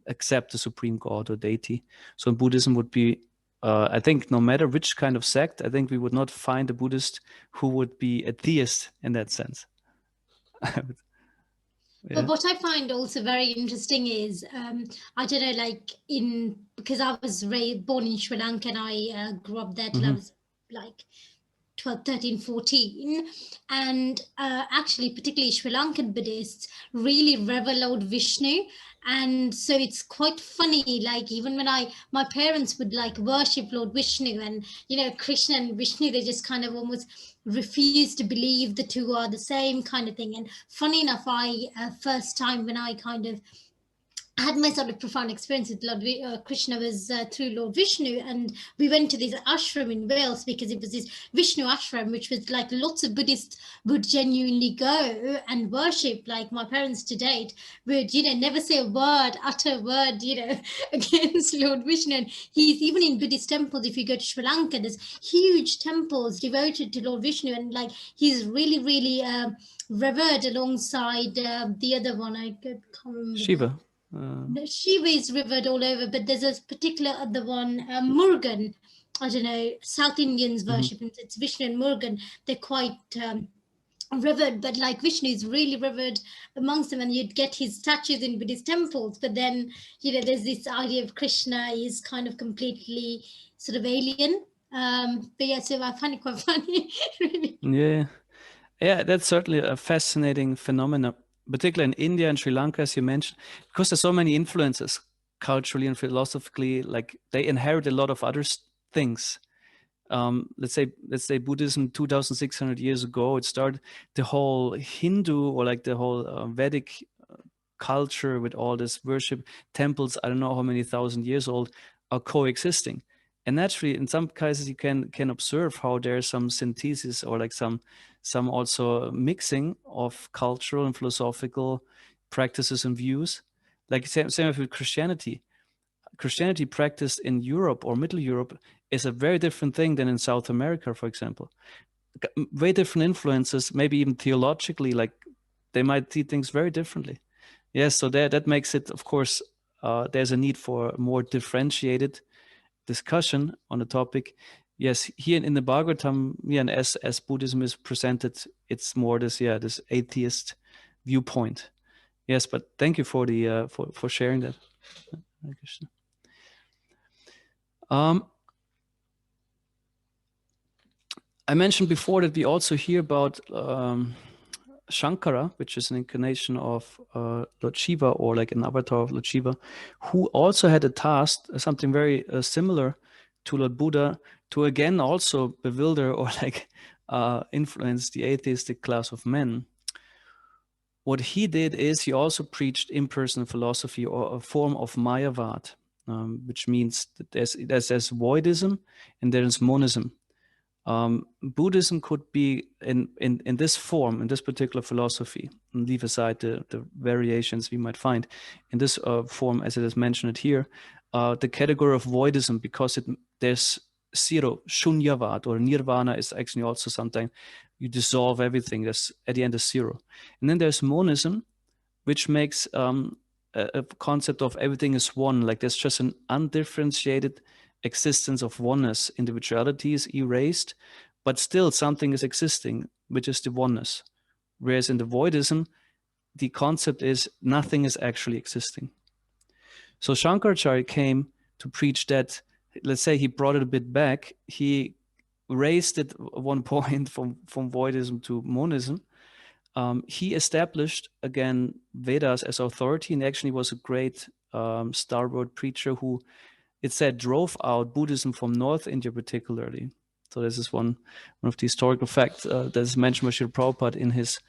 accept the supreme God or deity. So Buddhism would be, I think, no matter which kind of sect, I think we would not find a Buddhist who would be a theist in that sense. But Yeah. what I find also very interesting is, I don't know, like because I was born in Sri Lanka and I grew up there till I was like 12, 13, 14. And actually, particularly Sri Lankan Buddhists really revere Lord Vishnu. And so it's quite funny, like even when my parents would like worship Lord Vishnu and, Krishna and Vishnu, they just kind of almost refuse to believe the two are the same kind of thing. And funny enough, first time when I kind of had my sort of profound experience with Lord Krishna was through Lord Vishnu, and we went to this ashram in Wales because it was this Vishnu ashram, which was like lots of Buddhists would genuinely go and worship. Like my parents to date would, never say utter a word, against Lord Vishnu. And he's even in Buddhist temples. If you go to Sri Lanka, there's huge temples devoted to Lord Vishnu, and like he's really, really revered alongside the other one. I can't remember. Shiva. Shiva is revered all over, but there's a particular other one, Murugan. I don't know, South Indians worship him. It's Vishnu and Murugan. They're quite revered, but like Vishnu is really revered amongst them, and you'd get his statues in Buddhist temples. But then, there's this idea of Krishna is kind of completely sort of alien. But yeah, so I find it quite funny, really. Yeah, that's certainly a fascinating phenomenon, particularly in India and Sri Lanka, as you mentioned, because there's so many influences culturally and philosophically. Like they inherit a lot of other things. Let's say Buddhism 2,600 years ago, it started the whole Hindu or like the whole Vedic culture with all this worship temples. I don't know how many thousand years old are coexisting. And naturally, in some cases, you can observe how there's some synthesis or like some also mixing of cultural and philosophical practices and views. Like same with Christianity. Christianity practiced in Europe or Middle Europe is a very different thing than in South America, for example. Way different influences, maybe even theologically, like they might see things very differently. Yes, so that makes it, of course, there's a need for a more differentiated discussion on the topic. Yes, here in the Bhagavatam, and as Buddhism is presented, it's more this atheist viewpoint. Yes, but thank you for the for sharing that. I mentioned before that we also hear about Shankara, which is an incarnation of Lord Shiva, or like an avatar of Lord Shiva, who also had a task, something very similar to Lord Buddha, to again also bewilder or like influence the atheistic class of men. What he did is he also preached impersonal philosophy, or a form of Mayavad, which means that there's Voidism and there's monism. Buddhism could be in this form, in this particular philosophy, and leave aside the variations we might find in this form, as it is mentioned here, the category of voidism, because there's zero, shunyavad, or nirvana is actually also something you dissolve everything. There's at the end is zero, and then there's monism, which makes a concept of everything is one, like there's just an undifferentiated existence of oneness. Individuality is erased, but still something is existing, which is the oneness. Whereas in the voidism, the concept is nothing is actually existing. So Shankaracharya came to preach that. Let's say he brought it a bit back. He raised it at one point from voidism to monism. He established again Vedas as authority, and actually was a great stalwart preacher who, it said, drove out Buddhism from North India particularly. So this is one of the historical facts that is mentioned by Srila Prabhupada in his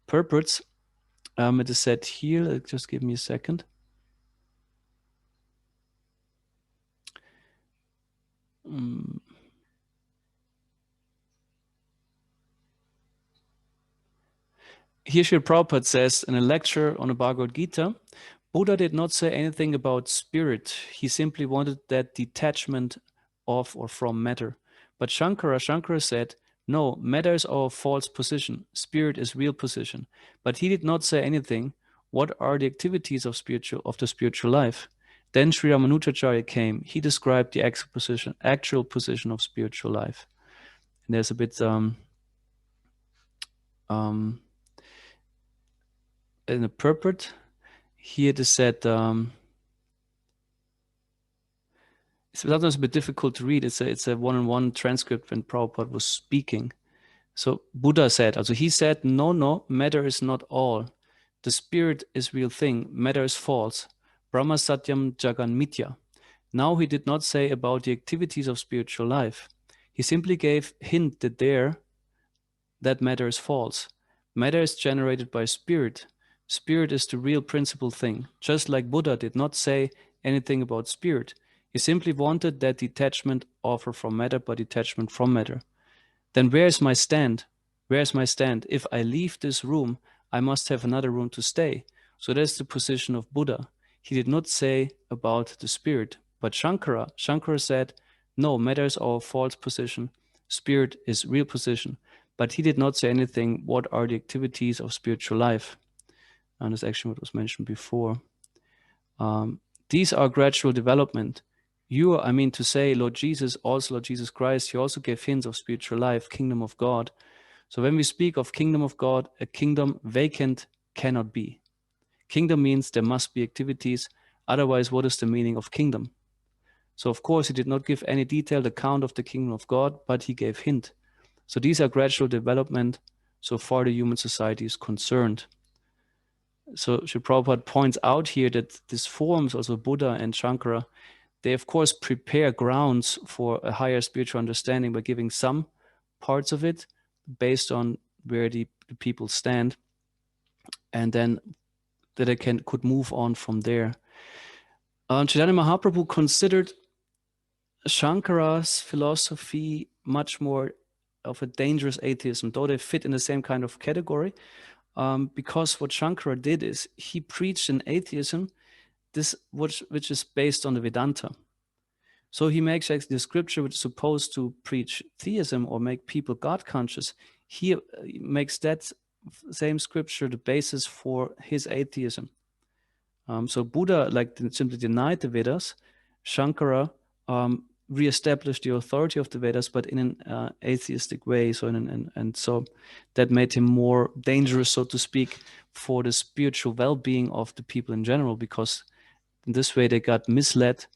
purports. It is said here, just give me a second. Here Srila Prabhupada says in a lecture on the Bhagavad Gita, Buddha did not say anything about spirit. He simply wanted that detachment of or from matter. But Shankara said, no, matter is our false position. Spirit is real position. But he did not say anything. What are the activities of the spiritual life? Then Sri Ramanujacharya came. He described the actual position of spiritual life. And there's a bit in the purport. Here it is said, it's sometimes a bit difficult to read. It's a one-on-one transcript when Prabhupada was speaking. So Buddha said, also he said, no, matter is not all. The spirit is real thing. Matter is false. Brahma Satyam Jagan Mithya. Now he did not say about the activities of spiritual life. He simply gave hint that matter is false. Matter is generated by spirit. Spirit is the real principal thing. Just like Buddha did not say anything about spirit. He simply wanted that detachment offer from matter by detachment from matter. Then where is my stand? Where is my stand? If I leave this room, I must have another room to stay. So that's the position of Buddha. He did not say about the spirit. But Shankara said, no, matter is our false position. Spirit is real position. But he did not say anything, what are the activities of spiritual life? And that's actually what was mentioned before. These are gradual development. To say, Lord Jesus Christ, he also gave hints of spiritual life, kingdom of God. So when we speak of kingdom of God, a kingdom vacant cannot be. Kingdom means there must be activities. Otherwise, what is the meaning of kingdom? So of course, he did not give any detailed account of the kingdom of God, but he gave hint. So these are gradual development so far the human society is concerned. So Srila Prabhupada points out here that these forms, also Buddha and Shankara, they of course prepare grounds for a higher spiritual understanding by giving some parts of it based on where the people stand, and then that they could move on from there. Chaitanya Mahaprabhu considered Shankara's philosophy much more of a dangerous atheism, though they fit in the same kind of category, because what Shankara did is he preached an atheism which is based on the Vedanta. So he makes actually the scripture which is supposed to preach theism or make people God conscious. He makes that same scripture the basis for his atheism. So Buddha simply denied the Vedas. Shankara reestablished the authority of the Vedas, but in an atheistic way. So so that made him more dangerous, so to speak, for the spiritual well-being of the people in general, because in this way they got misled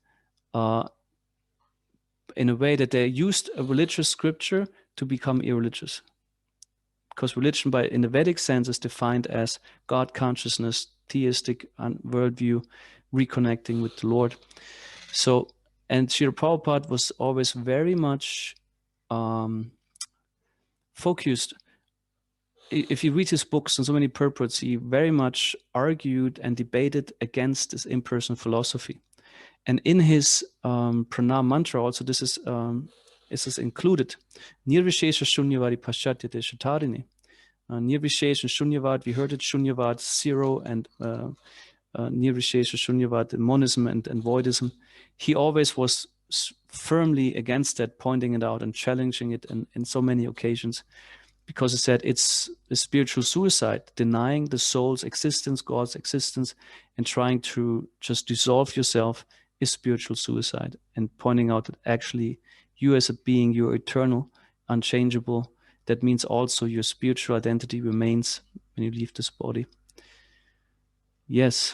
in a way that they used a religious scripture to become irreligious. Because religion in the Vedic sense is defined as God consciousness, theistic worldview, reconnecting with the Lord. So, and Srila Prabhupada was always very much focused. If you read his books and so many purports, he very much argued and debated against this impersonal philosophy. And in his pranam mantra also, this is included. Nirvishesha shunyavadi paschatyate shatarini. Nirvishesha shunyavad, we heard it, shunyavad, zero, and nirvishesha shunyavad, monism and voidism. He always was firmly against that, pointing it out and challenging it in so many occasions, because he said it's a spiritual suicide, denying the soul's existence, God's existence, and trying to just dissolve yourself is spiritual suicide, and pointing out that actually you as a being, you're eternal, unchangeable. That means also your spiritual identity remains when you leave this body. Yes.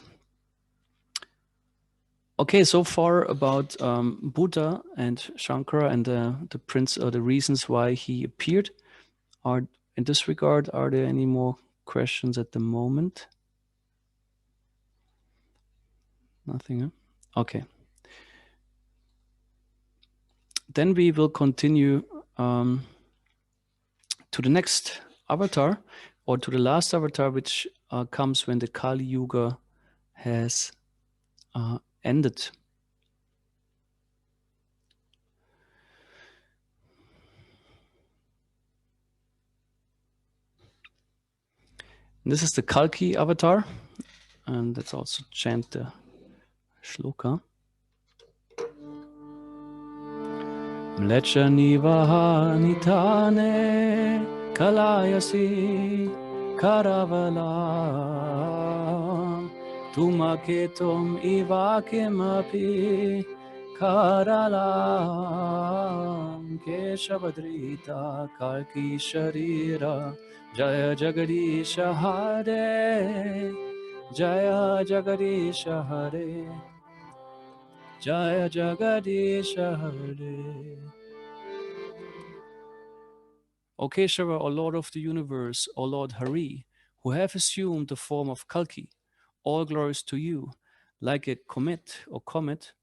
Okay, so far about Buddha and Shankara and the reasons why he appeared. In this regard, are there any more questions at the moment? Nothing, huh? Okay. Then we will continue to the next avatar, or to the last avatar, which comes when the Kali Yuga has ended. And this is the Kalki Avatar. And let's also chant the shloka. Mlecha nivaha nitane kalayasi karavala tumaketum ivakimapi karalam keshavadrita kalki sharira jaya jagadisha hare jaya jagadisha hare jaya jagadisha hare. O Keshava, O Lord of the universe, O Lord Hari, who have assumed the form of Kalki, all glories to you. Like a comet,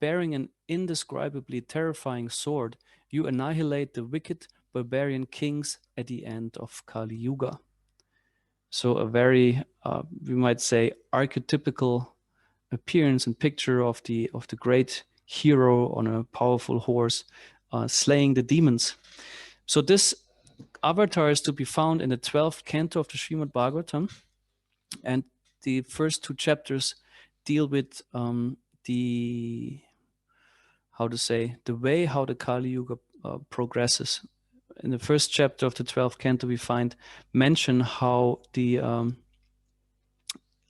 bearing an indescribably terrifying sword, you annihilate the wicked barbarian kings at the end of Kali Yuga. So a very, we might say, archetypical appearance and picture of the great hero on a powerful horse, slaying the demons. So this avatar is to be found in the 12th canto of the Srimad Bhagavatam, and the first 2 chapters deal with the way how the Kali Yuga progresses. In the first chapter of the 12th canto, we find mention how the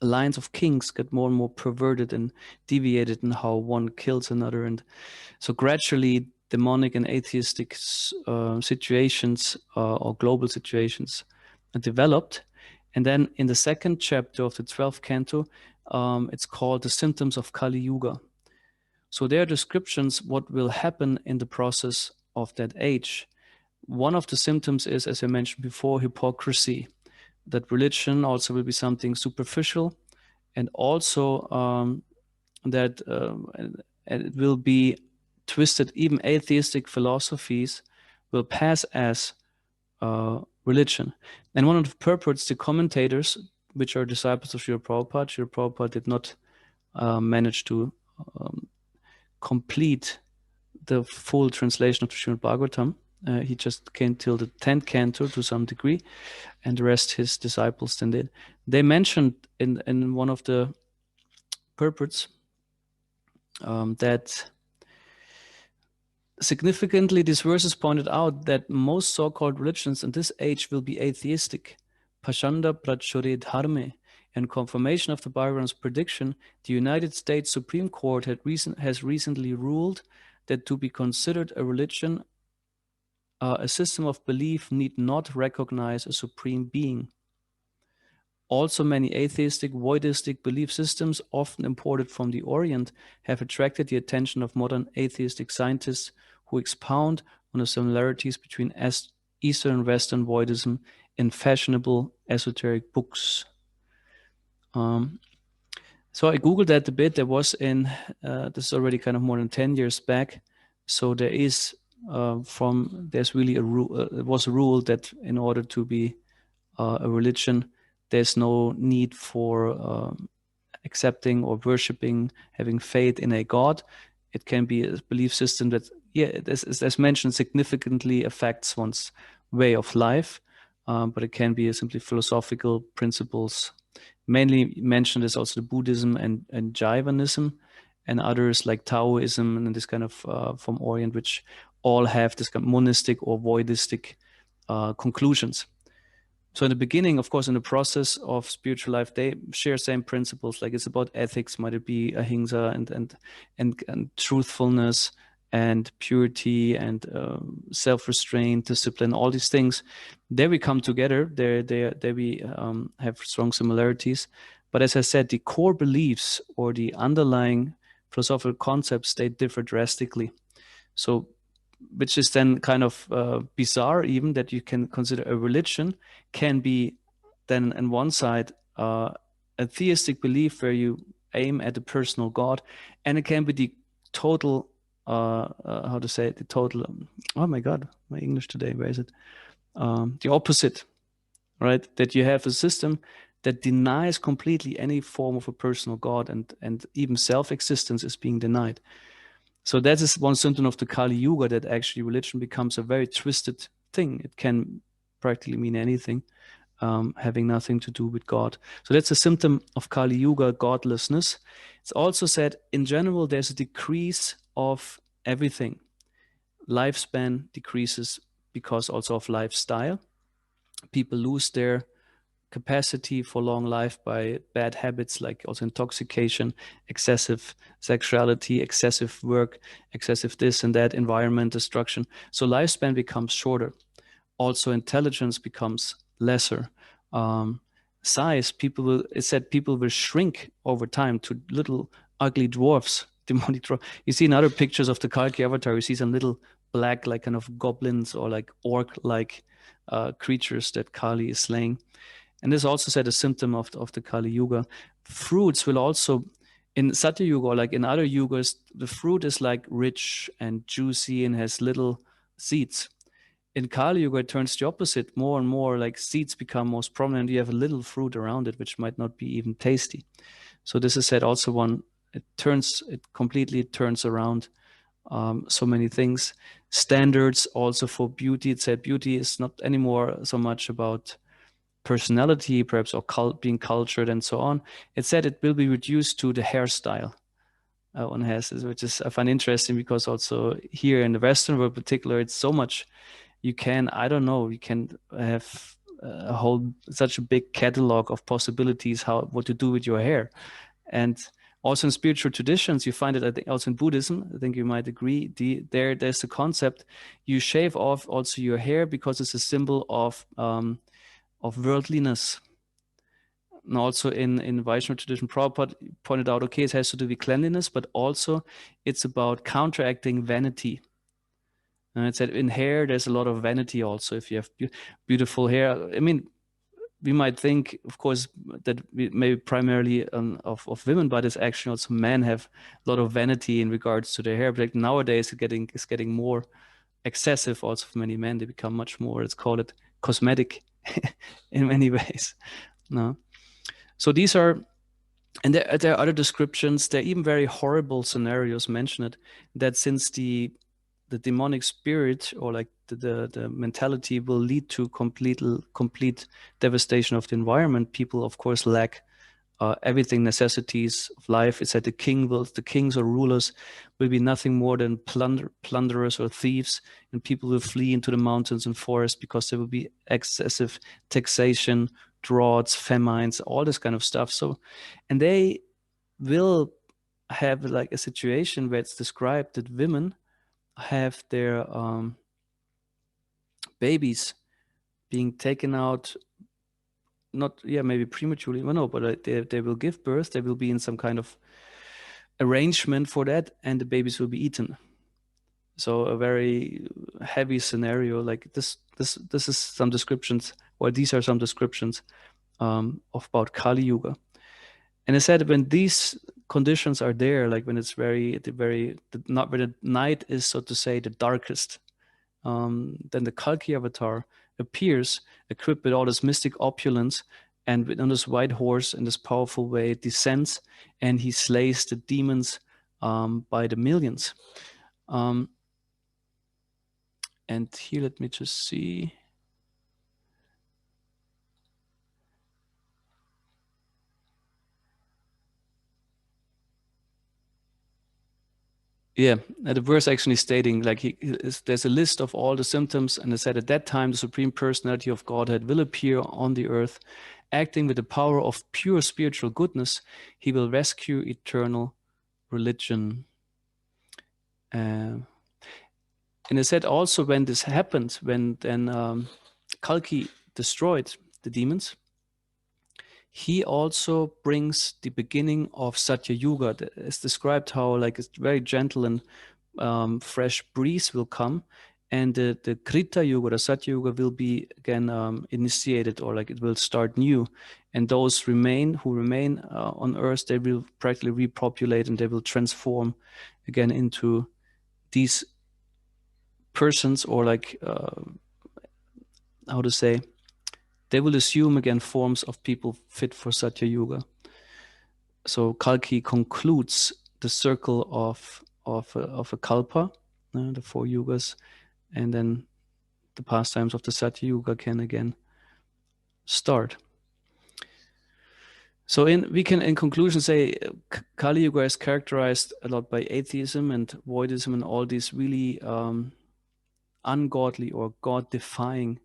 lines of kings get more and more perverted and deviated, and how one kills another, and so gradually demonic and atheistic situations or global situations are developed. And then in the second chapter of the 12th canto, it's called The Symptoms of Kali Yuga. So there are descriptions what will happen in the process of that age. One of the symptoms is, as I mentioned before, hypocrisy, that religion also will be something superficial, and also that it will be twisted. Even atheistic philosophies will pass as religion. And one of the purports, the commentators, which are disciples of Srila Prabhupada did not manage to complete the full translation of the Srimad Bhagavatam. He just came till the 10th canto to some degree, and the rest his disciples then did. They mentioned in one of the purports that significantly these verses pointed out that most so-called religions in this age will be atheistic. Pashanda prachure dharme. In confirmation of the Bhagavatam's prediction, the United States Supreme Court has recently ruled that to be considered a religion, a system of belief need not recognize a supreme being. Also, many atheistic, voidistic belief systems, often imported from the Orient, have attracted the attention of modern atheistic scientists who expound on the similarities between Eastern and Western voidism in fashionable esoteric books. So I Googled that a bit. There was this is already kind of more than 10 years back. So there is there's really a rule. It was a rule that in order to be a religion, there's no need for accepting or worshiping, having faith in a god. It can be a belief system that, as mentioned, significantly affects one's way of life, but it can be simply philosophical principles. Mainly mentioned is also the Buddhism and Jaivanism, and others like Taoism and this kind of from Orient, which all have this kind of monistic or voidistic conclusions. So in the beginning, of course, in the process of spiritual life, they share same principles. Like it's about ethics, might it be ahimsa and truthfulness and purity and self-restraint, discipline, all these things. There we come together. There we have strong similarities. But as I said, the core beliefs or the underlying philosophical concepts, they differ drastically. So, which is then kind of bizarre, even that you can consider a religion can be then on one side a theistic belief where you aim at a personal God, and it can be the total how to say it, the total oh my god, my English today, where is it, the opposite, right? That you have a system that denies completely any form of a personal God, and even self-existence is being denied. So that is one symptom of the Kali Yuga, that actually religion becomes a very twisted thing. It can practically mean anything. having nothing to do with God. So that's a symptom of Kali Yuga, godlessness. It's also said in general there's a decrease of everything. Lifespan decreases because also of lifestyle. People lose their capacity for long life by bad habits like also intoxication, excessive sexuality, excessive work, excessive this and that, environment destruction. So lifespan becomes shorter. Also intelligence becomes lesser. Size, it said people will shrink over time to little ugly dwarfs, demonic dwarfs. You see in other pictures of the Kalki Avatar, you see some little black, like kind of goblins or like orc-like creatures that Kali is slaying. And this also said a symptom of the Kali Yuga. Fruits will also, in Satya Yuga or like in other yugas, the fruit is like rich and juicy and has little seeds. In Kali Yuga, it turns the opposite. More and more like seeds become most prominent. You have a little fruit around it, which might not be even tasty. So this is said also it completely turns around so many things. Standards also for beauty. It said beauty is not anymore so much about personality, perhaps, or being cultured and so on. It said it will be reduced to the hairstyle one has, which is I find interesting because also here in the Western world, in particular, it's so much you can have such a big catalog of possibilities what to do with your hair. And also in spiritual traditions, you find it, I think, also in Buddhism, I think you might agree, there's the concept you shave off also your hair because it's a symbol of worldliness. And also in Vaishnava tradition, Prabhupada pointed out, okay, it has to do with cleanliness, but also it's about counteracting vanity. And it said in hair, there's a lot of vanity also. If you have beautiful hair, I mean, we might think, of course, that maybe primarily of women, but it's actually also men have a lot of vanity in regards to their hair. But like nowadays, it's getting more excessive also for many men. They become much more, let's call it cosmetic in many ways. No. So these are, and there are other descriptions. There are even very horrible scenarios mentioned that since the demonic spirit or like the mentality will lead to complete devastation of the environment, people of course lack everything, necessities of life. It's that the kings or rulers will be nothing more than plunderers or thieves, and people will flee into the mountains and forests because there will be excessive taxation, droughts, famines, all this kind of stuff. So, and they will have like a situation where it's described that women have their babies being taken out, maybe prematurely, well, no, but they will give birth, they will be in some kind of arrangement for that, and the babies will be eaten. So a very heavy scenario like this is some descriptions, or these are some descriptions about Kali Yuga. And I said when these conditions are there, like when it's not when the night is, so to say, the darkest, then the Kalki Avatar appears equipped with all this mystic opulence, and on this white horse in this powerful way descends, and he slays the demons by the millions. And here, let me just see. Yeah, the verse actually stating like there's a list of all the symptoms, and it said at that time the Supreme Personality of Godhead will appear on the earth, acting with the power of pure spiritual goodness. He will rescue eternal religion. And it said also when this happened, when then Kalki destroyed the demons, he also brings the beginning of Satya Yuga. It's described how like it's very gentle and fresh breeze will come, and the Krita Yuga, the Satya Yuga, will be again initiated, or like it will start new. And those who remain on earth, they will practically repopulate, and they will transform again into these persons, or like how to say, they will assume again forms of people fit for Satya Yuga. So Kalki concludes the circle of a kalpa, the 4 yugas, and then the pastimes of the Satya Yuga can again start. So we can in conclusion say Kali Yuga is characterized a lot by atheism and voidism and all these really ungodly or God-defying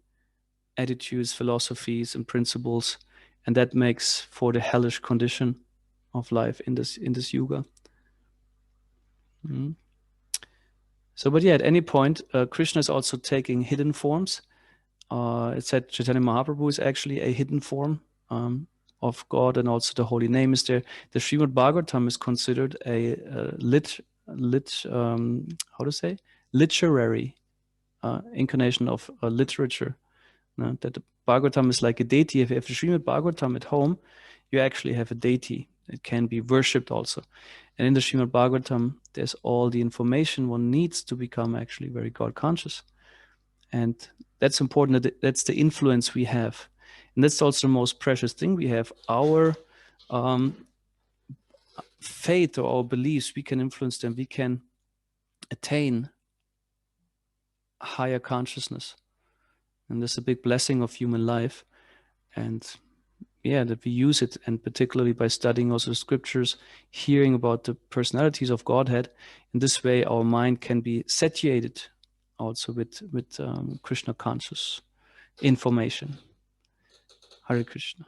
attitudes, philosophies, and principles, and that makes for the hellish condition of life in this yuga. So, but yeah, at any point, Krishna is also taking hidden forms. It said Chaitanya Mahaprabhu is actually a hidden form of God, and also the holy name is there. The Srimad Bhagavatam is considered a literary incarnation of literature. That the Bhagavatam is like a deity. If you have the Srimad Bhagavatam at home, you actually have a deity. It can be worshipped also. And in the Srimad Bhagavatam, there's all the information one needs to become actually very God conscious. And that's important. That's the influence we have. And that's also the most precious thing we have. Our faith or our beliefs, we can influence them. We can attain higher consciousness. And that's a big blessing of human life. And yeah, that we use it, and particularly by studying also the scriptures, hearing about the personalities of Godhead. In this way, our mind can be satiated also with Krishna conscious information. Hare Krishna.